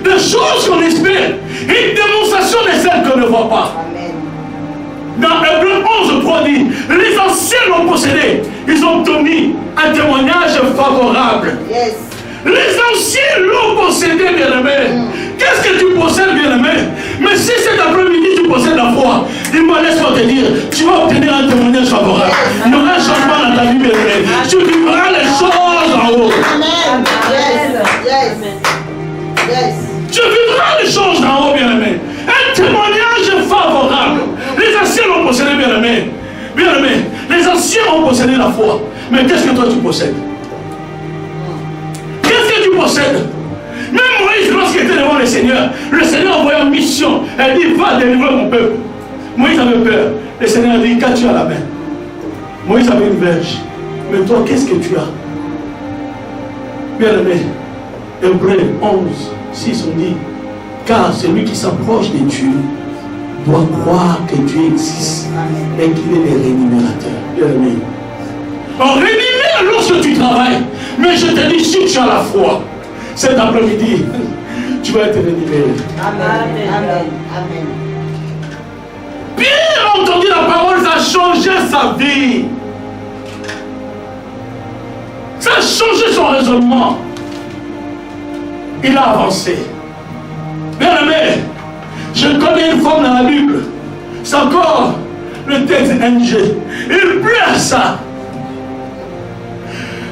Des choses qu'on espère, une démonstration de celles qu'on ne voit pas. Amen. Dans Hébreux 11, 3 dit, les anciens anciens l'ont possédé. Ils ont obtenu un témoignage favorable. Yes. Les anciens l'ont possédé, bien-aimé. Qu'est-ce que tu possèdes, bien-aimé? Mais si cet après-midi tu possèdes la foi, dis-moi, laisse-moi te dire, tu vas obtenir un témoignage favorable. Il y aura un changement dans ta vie, bien-aimé. Tu vivras les choses en haut. Amen. Yes. Yes. Tu vivras les choses en haut, bien-aimé. Un témoignage favorable. Les anciens l'ont possédé, bien-aimé. Bien-aimé, les anciens ont possédé la foi. Mais qu'est-ce que toi tu possèdes? Qu'est-ce que tu possèdes? Même Moïse, lorsqu'il était devant le Seigneur envoyait une mission. Elle dit, va délivrer mon peuple. Moïse avait peur. Le Seigneur a dit, qu'as-tu à la main? Moïse avait une verge. Mais toi, qu'est-ce que tu as? Bien-aimé, Hébreux 11, 6, on dit, car celui qui s'approche de Dieu doit croire que Dieu existe et qu'il est le rémunérateur. Bien-aimé. On rémunère lorsque tu travailles. Mais je te dis, si tu as la foi, cet après-midi, tu vas être rémunéré. Amen. Amen. Amen. Pierre a entendu la parole, ça a changé sa vie. Ça a changé son raisonnement. Il a avancé. Bien-aimé, je connais une femme dans la Bible. C'est encore le texte NG. Il pleure ça.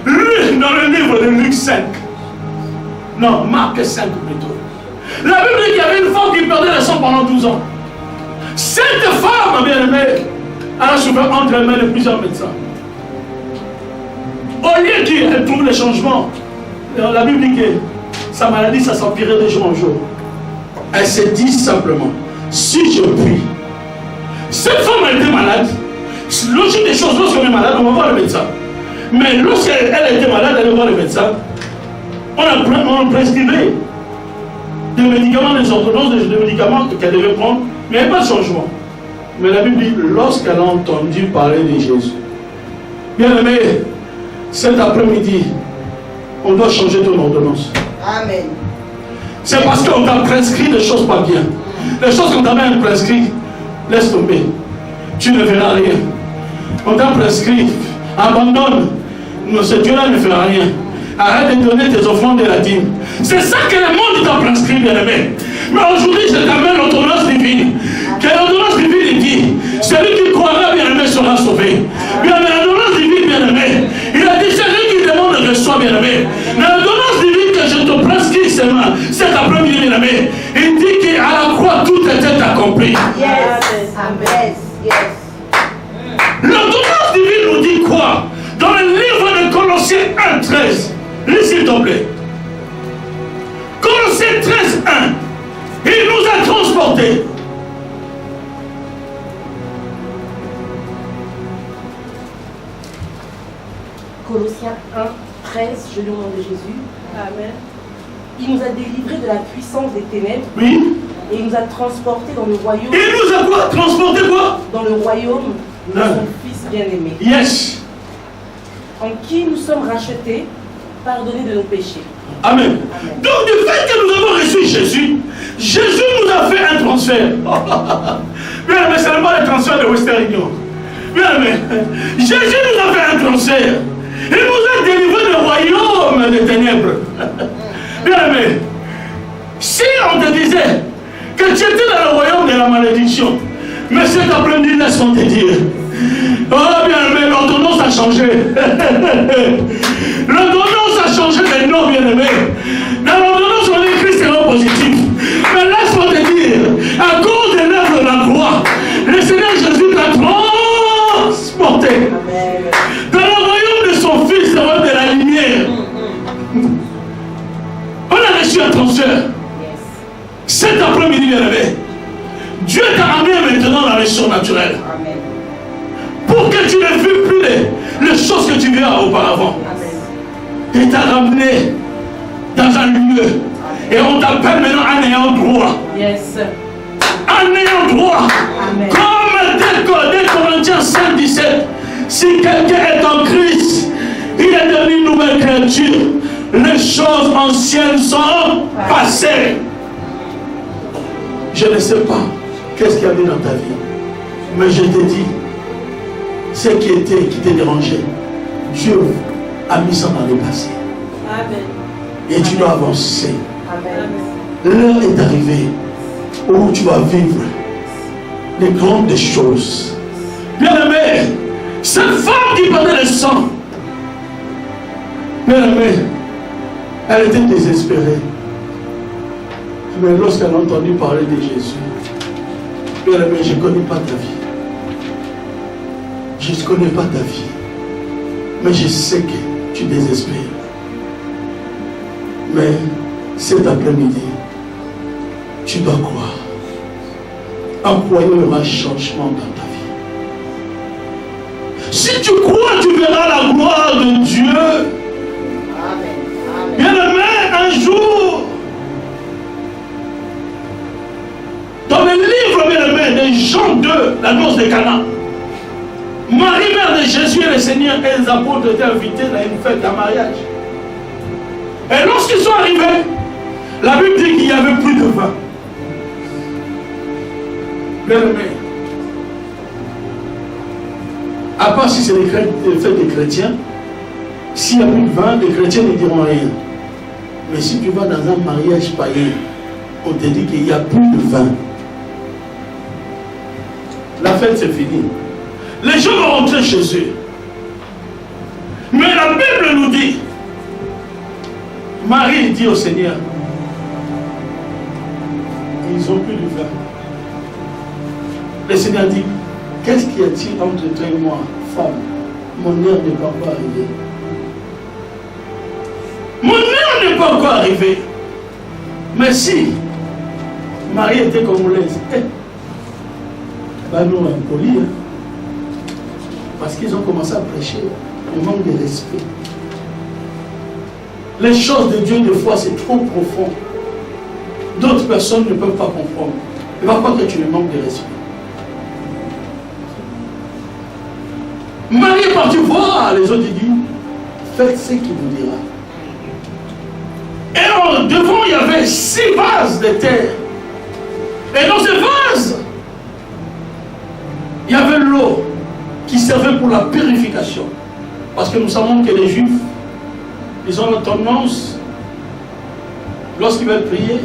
Lui, dans le livre de Luc 5. Non, Marc 5 plutôt. La Bible dit qu'il y avait une femme qui perdait le sang pendant 12 ans. Cette femme, bien-aimée, elle a souffert entre les mains de plusieurs médecins. Au lieu qu'elle trouve le changement, la Bible dit que sa maladie, ça s'empirait de jour en jour. Elle s'est dit simplement, si je puis. Cette femme, elle était malade. Logique des choses, lorsqu'on est malade, on va voir le médecin. Mais lorsqu'elle était malade, elle allait voir le médecin. On prescrivait des médicaments, des ordonnances, des médicaments qu'elle devait prendre, mais il n'y avait pas de changement. Mais la Bible dit, lorsqu'elle a entendu parler de Jésus, bien aimé, cet après-midi, on doit changer ton ordonnance. Amen. C'est parce qu'on t'a prescrit des choses pas bien. Les choses qu'on t'a même prescrit, laisse tomber. Tu ne verras rien. On t'a prescrit, abandonne. Non, ce Dieu-là ne fera rien. Arrête de donner tes offrandes et la dîme. C'est ça que le monde t'a prescrit, bien-aimé. Mais aujourd'hui, je t'amène l'ordonnance divine. Que l'ordonnance divine dit, celui qui croira, bien-aimé, sera sauvé. Bien-aimé, l'ordonnance divine, bien-aimé. Il a dit, celui qui demande reçoit, bien-aimé. L'ordonnance divine que je te prescris seulement, cet après-midi, bien-aimé, il dit qu'à la croix, tout était accompli. Yes. Amen. Yes. L'ordonnance divine nous dit quoi? Dans le livre de Colossiens 1:13, lis s'il te plaît. Colossiens 13:1, il nous a transportés. Colossiens 1:13, je lis au nom de Jésus. Amen. Il nous a délivrés de la puissance des ténèbres. Oui. Et il nous a transportés dans le royaume. Il nous a quoi? Transporté quoi? Dans le royaume de son Fils bien-aimé. Yes. En qui nous sommes rachetés, pardonnés de nos péchés. Amen. Donc du fait que nous avons reçu Jésus, Jésus nous a fait un transfert. Bien, mais ce n'est pas le transfert de Western Union. Bien, mais Jésus nous a fait un transfert. Il nous a délivré du royaume des ténèbres. Bien, mais si on te disait que tu étais dans le royaume de la malédiction, mais cet après-midi, laisse-moi te dire. Oh bien, mais l'ordonnance a changé. L'ordonnance a changé de nom, bien aimé. Dans l'ordonnance, on est chrétien positif. Mais laisse-moi te dire, à cause de l'œuvre de la croix, le Seigneur Jésus t'a transporté. Dans le royaume de son Fils, le royaume de la lumière. On a reçu un transfert. Cet après-midi, bien aimé, Dieu t'a ramené maintenant dans les surnaturels. Amen. Pour que tu ne vis plus les choses que tu vivais auparavant. Il t'a ramené dans un lieu. Et on t'appelle maintenant un ayant droit. Yes. Un ayant droit. Amen. Comme 2 Corinthiens 5:17. Si quelqu'un est en Christ, il est devenu une nouvelle créature. Les choses anciennes sont passées. Je ne sais pas qu'est-ce qu'il y a eu dans ta vie. Mais je te dis, ce qui te dérangeait, Dieu a mis ça dans le passé. Amen. Et tu dois avancer. Amen. L'heure est arrivée où tu vas vivre les grandes choses. Bien-aimé, cette femme qui prenait le sang, bien-aimé, elle était désespérée. Mais lorsqu'elle a entendu parler de Jésus, bien-aimé, je ne connais pas ta vie. Je ne connais pas ta vie. Mais je sais que tu désespères. Mais cet après-midi, tu dois croire. En croyant, il y aura un changement dans ta vie. Si tu crois, tu verras la gloire de Dieu. Amen. Bien-aimé, un jour, dans le livre, bien-aimé, de Jean 2, la noce de Cana, Marie, mère de Jésus et le Seigneur et les apôtres étaient invités à une fête, un mariage. Et lorsqu'ils sont arrivés, la Bible dit qu'il n'y avait plus de vin. Bien-aimé, à part si c'est les fêtes des chrétiens, s'il n'y a plus de vin, les chrétiens ne diront rien. Mais si tu vas dans un mariage païen, on te dit qu'il n'y a plus de vin. La fête c'est fini. Les gens vont rentrer chez eux. Mais la Bible nous dit, Marie dit au Seigneur, ils n'ont plus de vin. Le Seigneur dit, qu'est-ce qu'il y a-t-il entre toi et moi, femme? Mon heure n'est pas encore arrivée. Mon heure n'est pas encore arrivée. Mais si Marie était congolaise, nous on est poli, hein? Parce qu'ils ont commencé à prêcher le manque de respect. Les choses de Dieu, des fois, c'est trop profond. D'autres personnes ne peuvent pas comprendre. Il va croire que tu le manques de respect. Marie est partie voir les autres, il dit, faites ce qu'il vous dira. Et devant, il y avait 6 vases de terre. Et dans ces vases, il y avait l'eau qui servait pour la purification. Parce que nous savons que les Juifs, ils ont la tendance, lorsqu'ils veulent prier,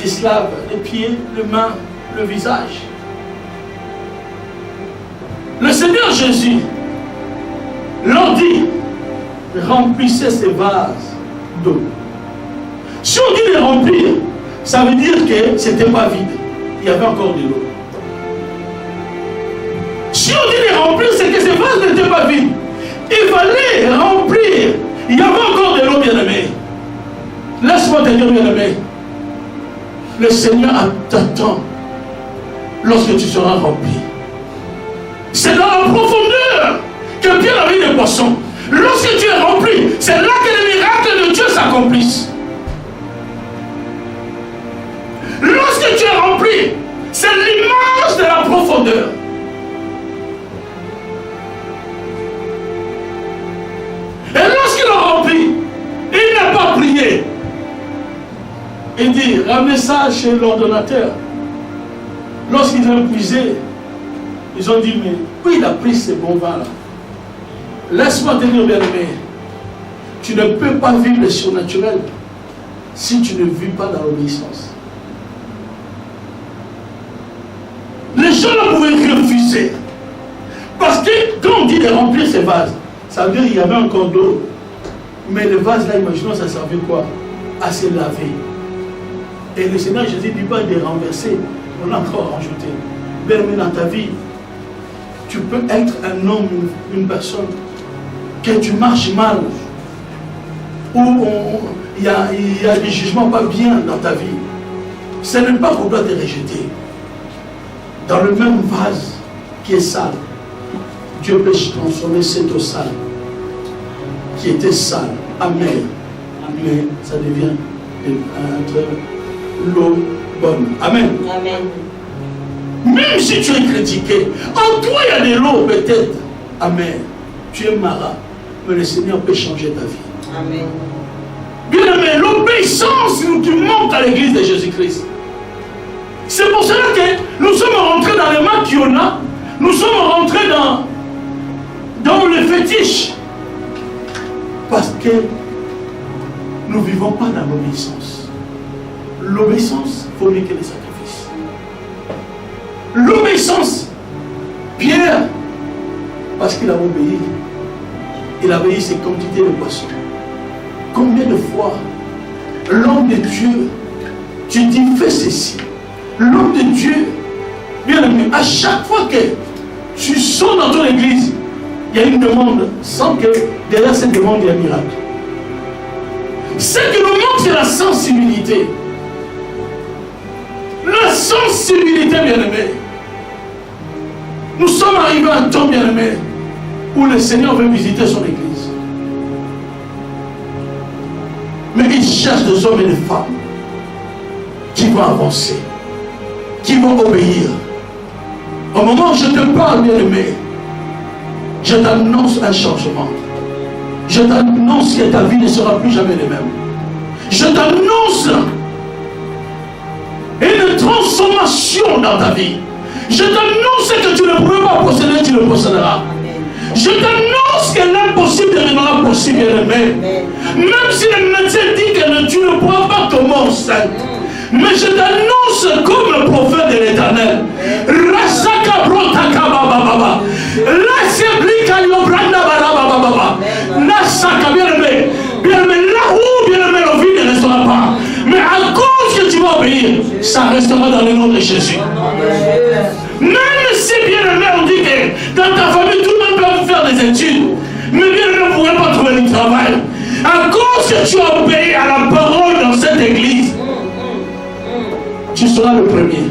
ils se lavent les pieds, les mains, le visage. Le Seigneur Jésus leur dit, remplissez ces vases d'eau. Si on dit de remplir, ça veut dire que ce n'était pas vide. Il y avait encore de l'eau. Si on dit de remplir, c'est que ces vases n'étaient pas vides. Il fallait remplir. Il y avait encore de l'eau, bien-aimé. Laisse-moi te dire, bien-aimé. Le Seigneur t'attend lorsque tu seras rempli. C'est dans la profondeur que Pierre avait des poissons. Lorsque tu es rempli, c'est là que les miracles de Dieu s'accomplissent. Lorsque tu es rempli, c'est l'image de la profondeur. Et lorsqu'il a rempli, il n'a pas prié. Il dit, ramenez ça chez l'ordonnateur. Lorsqu'ils ont puisé, ils ont dit, mais où il a pris ce bon vin-là? Laisse-moi te dire, bien-aimé, tu ne peux pas vivre le surnaturel si tu ne vis pas dans l'obéissance. Les gens ne pouvaient refuser. Parce que quand on dit de remplir ces vases, ça veut dire qu'il y avait encore d'eau. Mais le vase là, imaginons, ça servait quoi? À se laver. Et le Seigneur Jésus dit pas de renverser, on a encore rajouté. Mais dans ta vie, tu peux être un homme, une personne, que tu marches mal, où il y a des jugements pas bien dans ta vie. Ce n'est pas qu'on doit te rejeter. Dans le même vase qui est sale, Dieu peut transformer cette eau sale, qui était sale, amère, mais ça devient l'eau bonne. Amen. Amen. Même si tu es critiqué, en toi il y a de l'eau peut-être amère. Tu es marat, mais le Seigneur peut changer ta vie. Amen. Bien aimé, l'obéissance nous manque à l'église de Jésus-Christ. C'est pour cela que nous sommes rentrés dans les mains qu'il y en a. Nous sommes rentrés dans vaut mieux que les sacrifices. L'obéissance. Pierre, parce qu'il a obéi, il a obéi ses quantités de poissons. Combien de fois l'homme de Dieu, tu dis fais ceci. L'homme de Dieu, bien aimé, à chaque fois que tu sors dans ton église, il y a une demande, sans que derrière cette demande il y a un miracle. Ce qui nous manque, c'est la sensibilité. La sensibilité, bien-aimé. Nous sommes arrivés à un temps, bien-aimé, où le Seigneur veut visiter son église. Mais il cherche des hommes et des femmes qui vont avancer, qui vont obéir. Au moment où je te parle, bien-aimé, je t'annonce un changement. Je t'annonce que ta vie ne sera plus jamais la même. Je t'annonce une transformation dans ta vie. Je t'annonce que tu ne pourras pas posséder, tu le posséderas. Je t'annonce que l'impossible deviendra possible, bien-aimé. Même si le médecin dit que tu ne pourras pas tomber enceinte. Mais je t'annonce comme le prophète de l'Éternel. Rasaka brotaka bababa. Laissez-blika yobranda bababa. Nasaka, bien-aimé. Bien-aimé, là où bien-aimé la vie ne restera pas. Mais à cause que tu vas obéir, ça restera dans le nom de Jésus. Même si bien-aimé, on dit que dans ta famille, tout le monde peut faire des études. Mais bien-aimé, ne pourrait pas trouver du travail. À cause que tu as obéi à la parole dans cette église, tu seras le premier.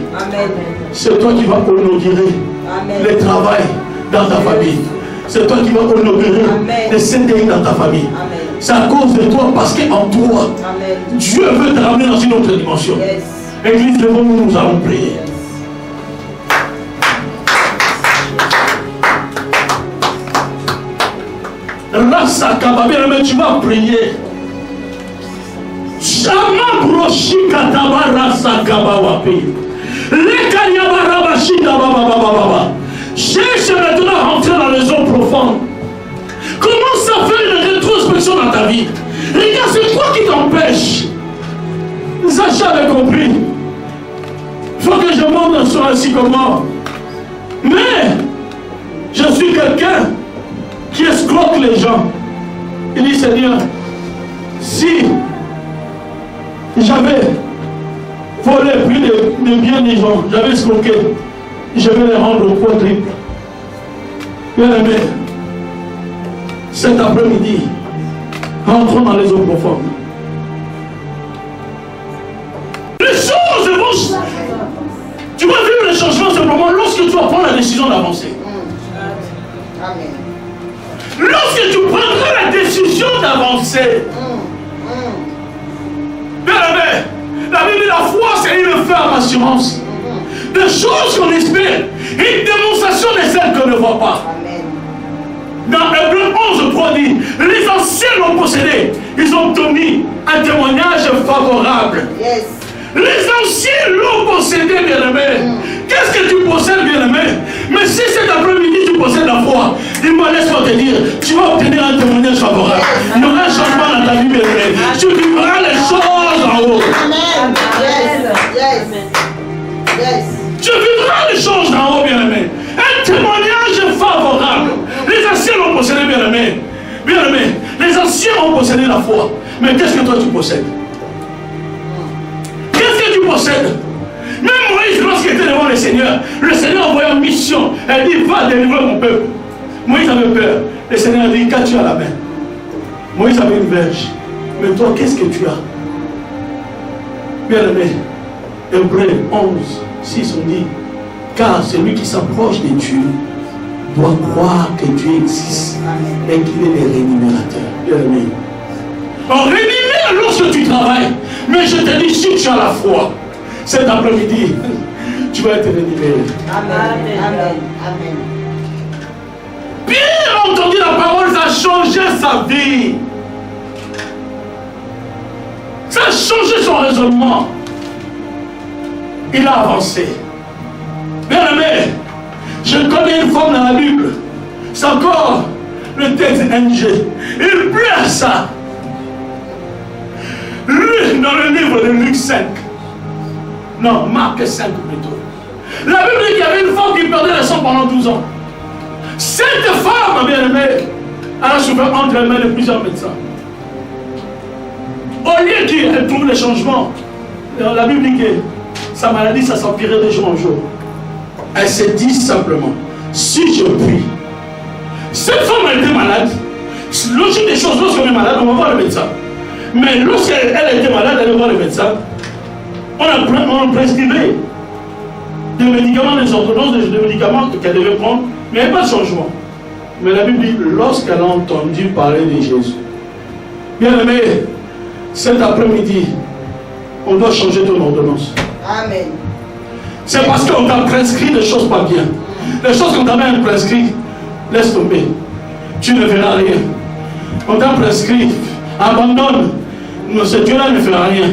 C'est toi qui vas inaugurer le travail dans ta famille. C'est toi qui vas inaugurer le CDI dans ta famille. C'est à cause de toi, parce qu'en toi, Dieu veut te ramener dans une autre dimension. Église, devant nous, nous allons prier. Rasakaba, bien aimé, tu vas prier. Shama broshika tabara sakaba wapi. Lekanyabara bashida baba baba. Cherche maintenant à rentrer dans les eaux profondes. Commence à faire une rétrospection dans ta vie. Regarde, c'est quoi qui t'empêche? Sacha avait compris. Il faut que je monte sur un sycomore. Mais je suis quelqu'un qui escroque les gens. Il dit, Seigneur, si j'avais volé plus de biens des gens, j'avais escroqué, je vais les rendre au quadruple. Bien aimé, cet après-midi, rentrons dans les eaux profondes. Les choses vont changer. Tu vas vivre le changement simplement lorsque tu vas prendre la décision d'avancer. Amen. Lorsque tu prendras la décision d'avancer. Bien aimé, la Bible dit la foi, c'est une ferme assurance. Des choses qu'on espère, une démonstration de celles qu'on ne voit pas. Amen. Dans Hébreux 11:3 dit, les anciens l'ont possédé, ils ont obtenu un témoignage favorable. Yes. Les anciens l'ont possédé, bien-aimé. Qu'est-ce que tu possèdes, bien-aimé? Mais si cet après-midi tu possèdes la foi, dis-moi, laisse-moi te dire, tu vas obtenir un témoignage favorable. Il y aura un changement dans ta vie, bien-aimé. Tu vivras les choses en haut. Amen. Yes. Yes. Tu vivras les choses en haut, bien-aimé. Un témoignage favorable. Les anciens l'ont possédé, bien-aimé. Bien-aimé, les anciens ont possédé la foi. Mais qu'est-ce que toi tu possèdes? Qu'est-ce que tu possèdes? Même Moïse, lorsqu'il était devant le Seigneur envoyait une mission. Elle dit, va délivrer mon peuple. Moïse avait peur. Le Seigneur a dit, qu'as-tu à la main? Moïse avait une verge. Mais toi, qu'est-ce que tu as? Bien aimé, Hébreux 11:6 on dit, car celui qui s'approche de Dieu doit croire que Dieu existe et qu'il est le rémunérateur. Bien aimé. On rémunère lorsque tu travailles. Mais je te dis, si tu as la foi, cet après-midi, tu vas être rémunéré. Amen. Amen. Amen. Pierre a entendu la parole, ça a changé sa vie. Ça a changé son raisonnement. Il a avancé. Bien aimé, je connais une femme dans la Bible. C'est encore le texte NG. Il pleure ça. Dans le livre de Luc 5. Non, Marc 5 plutôt. La Bible dit qu'il y avait une femme qui perdait le sang pendant 12 ans. Cette femme, bien aimée, a souffert entre les mains de plusieurs médecins. Au lieu qu'elle trouve les changements, la Bible dit que sa maladie, ça s'empirait de jour en jour. Elle s'est dit simplement, si je puis. Cette femme, elle était malade. Logique des choses, lorsqu'on est malade, on va voir le médecin. Mais lorsqu'elle était malade, elle allait voir le médecin. On prescrivait des médicaments, des ordonnances, des médicaments qu'elle devait prendre, mais il n'y avait pas de changement. Mais la Bible dit, lorsqu'elle a entendu parler de Jésus, bien aimé, cet après-midi, on doit changer ton ordonnance. Amen. C'est parce qu'on t'a prescrit des choses pas bien. Les choses qu'on t'a même prescrit, laisse tomber. Tu ne verras rien. On t'a prescrit, abandonne. Non, ce Dieu-là ne fera rien.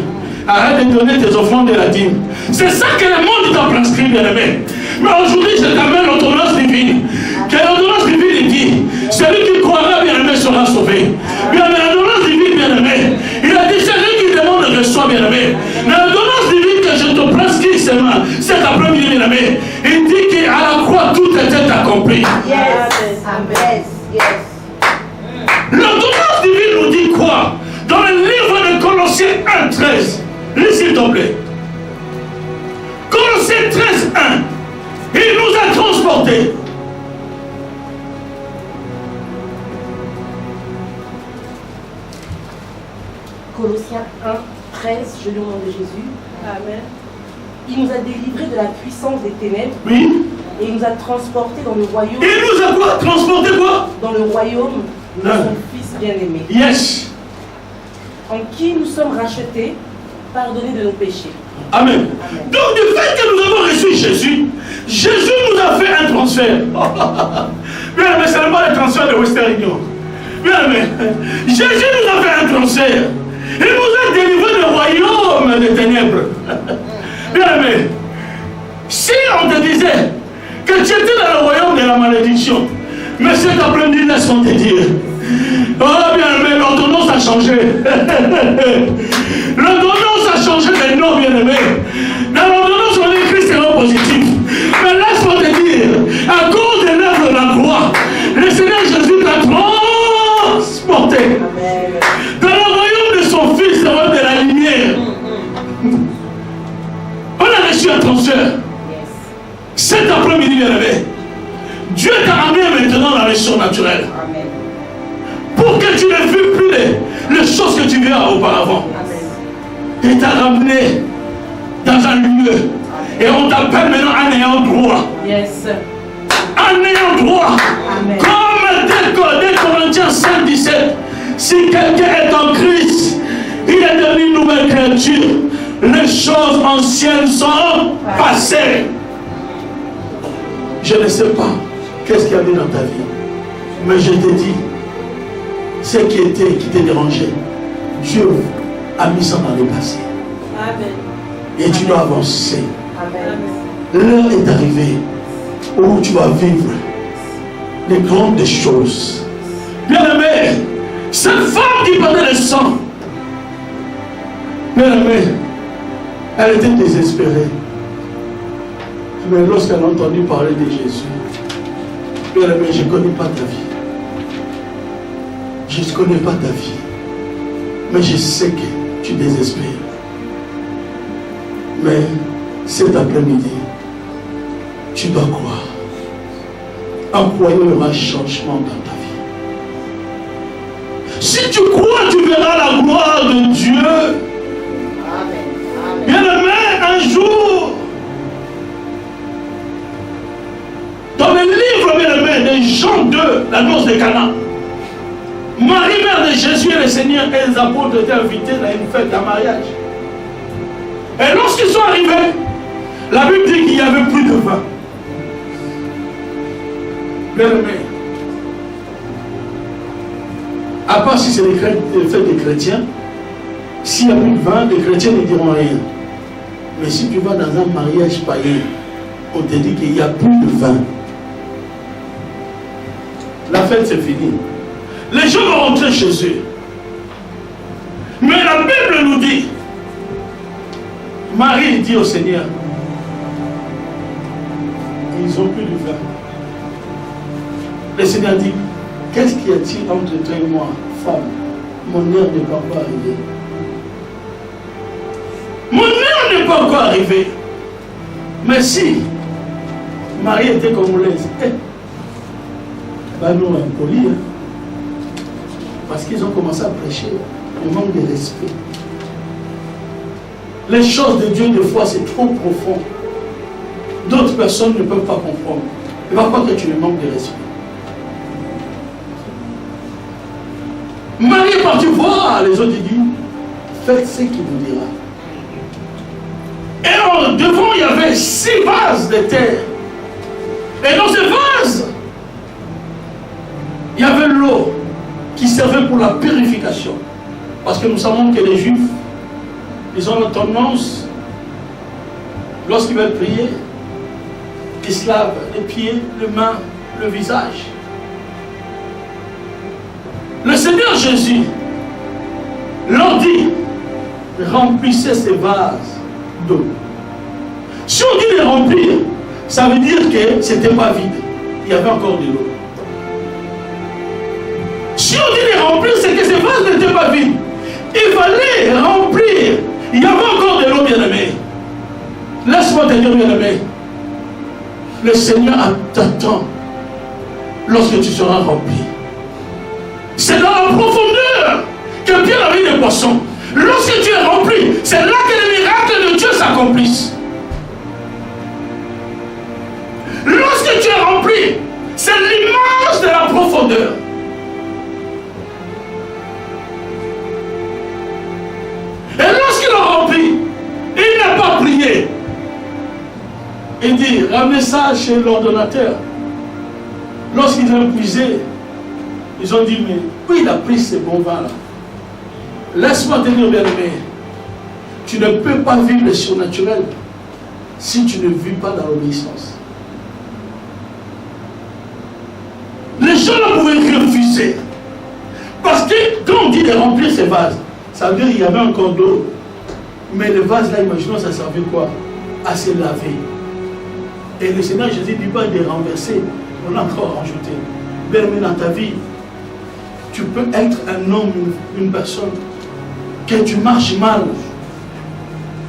Arrête de donner tes offrandes et la dîme. C'est ça que le monde t'a prescrit, bien aimé. Mais aujourd'hui, je t'amène l'ordonnance divine. Que l'ordonnance divine dit, celui qui croira, bien aimé, sera sauvé. Bien aimé, l'ordonnance divine, bien aimé. Il a dit, celui qui demande reçoit, bien aimé. L'ordonnance divine que je te prescris seulement, cet après-midi, bien aimé, il dit qu'à la croix, tout était accompli. Yes. Amen. Yes. L'ordonnance divine nous dit quoi? Dans le livre de Colossiens 1:13, lis s'il te plaît. Colossiens 13:1, il nous a transportés. Colossiens 1:13, je lis au nom de Jésus. Amen. Il nous a délivrés de la puissance des ténèbres. Oui. Et il nous a transportés dans le royaume. Il nous a quoi? Transporté quoi? Dans le royaume de Non. son Fils bien-aimé. Yes. En qui nous sommes rachetés, pardonnés de nos péchés. Amen. Donc du fait que nous avons reçu Jésus, Jésus nous a fait un transfert. Bien aimé, ce n'est pas le transfert de Western Union. Bien aimé, Jésus nous a fait un transfert. Il nous a délivré du royaume des ténèbres. Bien aimé, si on te disait que tu étais dans le royaume de la malédiction, mais cet après-midi, laisse-moi te dire, oh bien aimé, l'ordonnance a changé. L'ordonnance a changé de nom, bien aimé. Dans l'ordonnance, on écrit c'est non positif. Mais laisse-moi te dire, à cause de l'œuvre de la croix, le Seigneur Jésus t'a transporté. Amen. Dans le royaume de son Fils, le royaume de la lumière. On a reçu un transfert. Cet après-midi, bien aimé, Dieu t'a amené maintenant dans les surnaturelles. Amen. Pour que tu ne fuis plus les choses que tu vivais auparavant. Amen. Il t'a ramené dans un lieu. Et on t'appelle maintenant un ayant droit. Yes. Un ayant droit. Amen. Comme dès Corinthiens 5:17. Si quelqu'un est en Christ, il est devenu une nouvelle créature. Les choses anciennes sont passées. Je ne sais pas qu'est-ce qu'il y avait dans ta vie. Mais je te dis, ce qui te dérangeait, Dieu a mis ça dans le passé. Amen. Et tu dois avancer. Amen. L'heure est arrivée où tu vas vivre les grandes choses. Bien aimé, cette femme qui perdait le sang, bien aimé, elle était désespérée. Mais lorsqu'elle a entendu parler de Jésus, bien aimé, je ne connais pas ta vie. Je ne connais pas ta vie. Mais je sais que tu désespères. Mais cet après-midi, tu dois croire. En croyant, il y aura un changement dans ta vie. Si tu crois, tu verras la gloire de Dieu. Amen. Bien aimé, un jour, dans le livre, bien aimé, de Jean 2, la noce de Cana, Marie, mère de Jésus et le Seigneur et les apôtres étaient invités à une fête, à un mariage. Et lorsqu'ils sont arrivés, la Bible dit qu'il n'y avait plus de vin. Bien aimé, à part si c'est les fêtes des chrétiens, s'il n'y a plus de vin, les chrétiens ne diront rien. Mais si tu vas dans un mariage païen, on te dit qu'il n'y a plus de vin. La fête c'est fini. Les gens vont rentrer chez eux. Mais la Bible nous dit, Marie dit au Seigneur, ils ont plus du vin. Le Seigneur dit, qu'est-ce qui a-t-il entre toi et moi, femme? Mon heure n'est pas encore arrivée. Mon heure n'est pas encore arrivée. Mais si Marie était congolaise, nous impoli, parce qu'ils ont commencé à prêcher le manque de respect. Les choses de Dieu, des fois, c'est trop profond. D'autres personnes ne peuvent pas comprendre. Il va croire que tu le manques de respect. Marie est partie voir les autres, il dit, faites ce qu'il vous dira. Et devant, il y avait 6 vases de terre. Et dans ces vases, il y avait l'eau qui servait pour la purification. Parce que nous savons que les Juifs, ils ont la tendance, lorsqu'ils veulent prier, ils se lavent les pieds, les mains, le visage. Le Seigneur Jésus leur dit, remplissez ces vases d'eau. Si on dit les remplir, ça veut dire que ce n'était pas vide. Il y avait encore de l'eau. Si on dit les remplir, c'est que ces vases n'étaient pas vides. Il fallait remplir. Il y avait encore de l'eau, bien-aimé. Laisse-moi te dire, bien-aimé. Le Seigneur t'attend lorsque tu seras rempli. C'est dans la profondeur que Pierre avait des poissons. Lorsque tu es rempli, c'est là que les miracles de Dieu s'accomplissent. Lorsque tu es rempli, c'est l'image de la profondeur. Et lorsqu'il a rempli, il n'a pas prié. Il dit, ramenez ça chez l'ordonnateur. Lorsqu'ils ont puisé, ils ont dit, mais où il a pris ce bon vin-là? Laisse-moi te dire, bien-aimé, tu ne peux pas vivre le surnaturel si tu ne vis pas dans l'obéissance. Les gens ne pouvaient refuser. Parce que quand on dit de remplir ces vases, ça veut dire qu'il y avait encore d'eau. Mais le vase là, imaginons, ça servait quoi? À se laver. Et le Seigneur Jésus ne dit pas de renverser, on a encore rajouté. Mais dans ta vie, tu peux être un homme, une personne, que tu marches mal,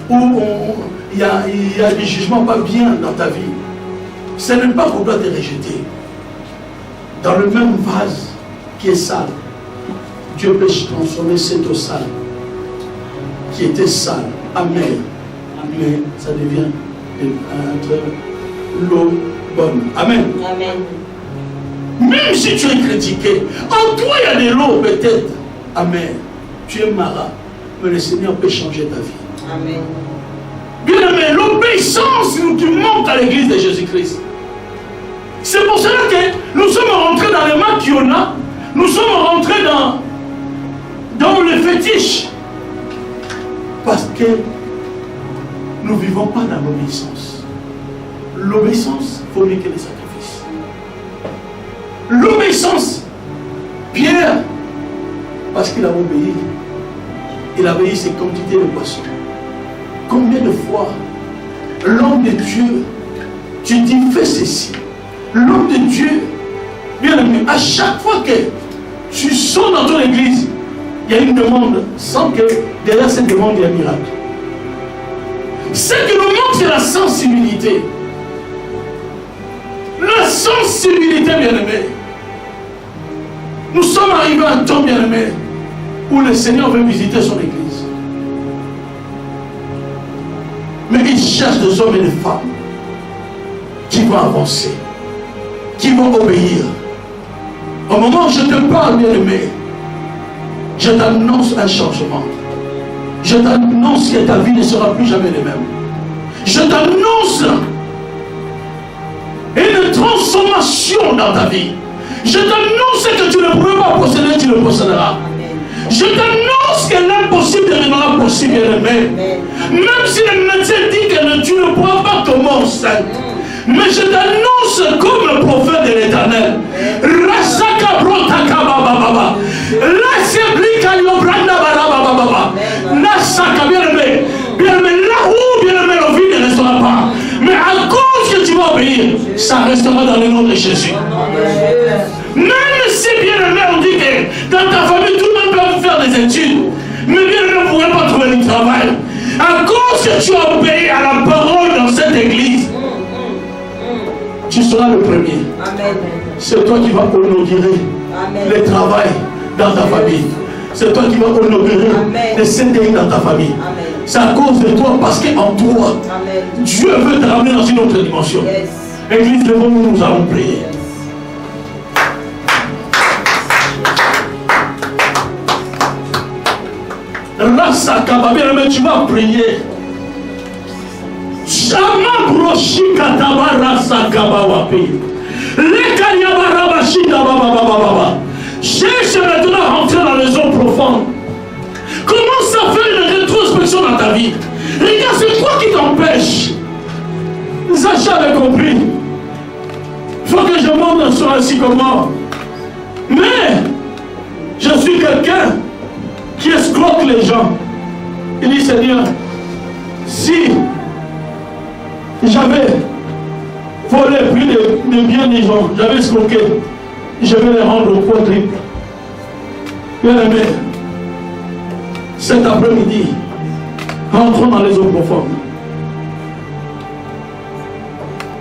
où il y a des jugements pas bien dans ta vie. Ce n'est pas qu'on doit te rejeter. Dans le même vase qui est sale, Dieu peut transformer cette eau sale, qui était sale, amère, mais ça devient l'eau bonne. Amen. Amen. Même si tu es critiqué, en toi il y a de l'eau peut-être amère, tu es marat, mais le Seigneur peut changer ta vie. Amen. Bien aimé, l'obéissance qui manque à l'église de Jésus-Christ. C'est pour cela que nous sommes rentrés dans les mains qu'il y en a, nous sommes rentrés dans le fétiche. Parce que nous ne vivons pas dans l'obéissance. L'obéissance, il faut mieux que les sacrifices. L'obéissance, Pierre, parce qu'il a obéi, il a obéi ses quantités de poissons. Combien de fois l'homme de Dieu, tu dis fais ceci. L'homme de Dieu, bien aimé, à chaque fois que tu sors dans ton église, il y a une demande, sans que derrière cette demande, il y a un miracle. Ce qui nous manque, c'est la sensibilité. La sensibilité, bien-aimé. Nous sommes arrivés à un temps, bien-aimé, où le Seigneur veut visiter son église. Mais il cherche des hommes et des femmes qui vont avancer, qui vont obéir. Au moment où je te parle, bien-aimé, je t'annonce un changement. Je t'annonce que ta vie ne sera plus jamais la même. Je t'annonce une transformation dans ta vie. Je t'annonce que tu ne pourras pas posséder, tu le posséderas. Je t'annonce que l'impossible deviendra possible, bien-aimé. Même si le médecin dit que tu ne pourras pas tomber enceinte. Mais je t'annonce comme le prophète de l'Éternel. Rasaka brotaka baba. Rasaka bien-aimé. Bien-aimé, là où Ça restera dans le nom de Jésus. Même si bien aimé, on dit que dans ta famille, tout le monde peut faire des études. Mais bien aimé, ne pourrait pas trouver du travail. À cause que tu as obéi à la parole dans cette église, tu seras le premier. C'est toi qui vas inaugurer le travail dans ta famille. C'est toi qui vas inaugurer le CDI dans ta famille. C'est à cause de toi, parce qu'en toi, Dieu veut te ramener dans une autre dimension. Église, levons-nous, nous allons prier. Rasakaba, bien aimé, tu vas prier. Shama broshi kataba rasakaba wapi. Lekariaba shida baba. Cherche maintenant à rentrer dans les eaux profondes. Commence à faire une rétrospection dans ta vie. Regarde, c'est quoi qui t'empêche? Sacha avait compris. Il faut que je monte dans son ainsi comme moi. Mais je suis quelqu'un qui escroque les gens. Il dit, Seigneur, si j'avais volé plus de biens des gens, j'avais escroqué, je vais les rendre au quadruple. Bien aimé, cet après-midi, rentrons dans les eaux profondes.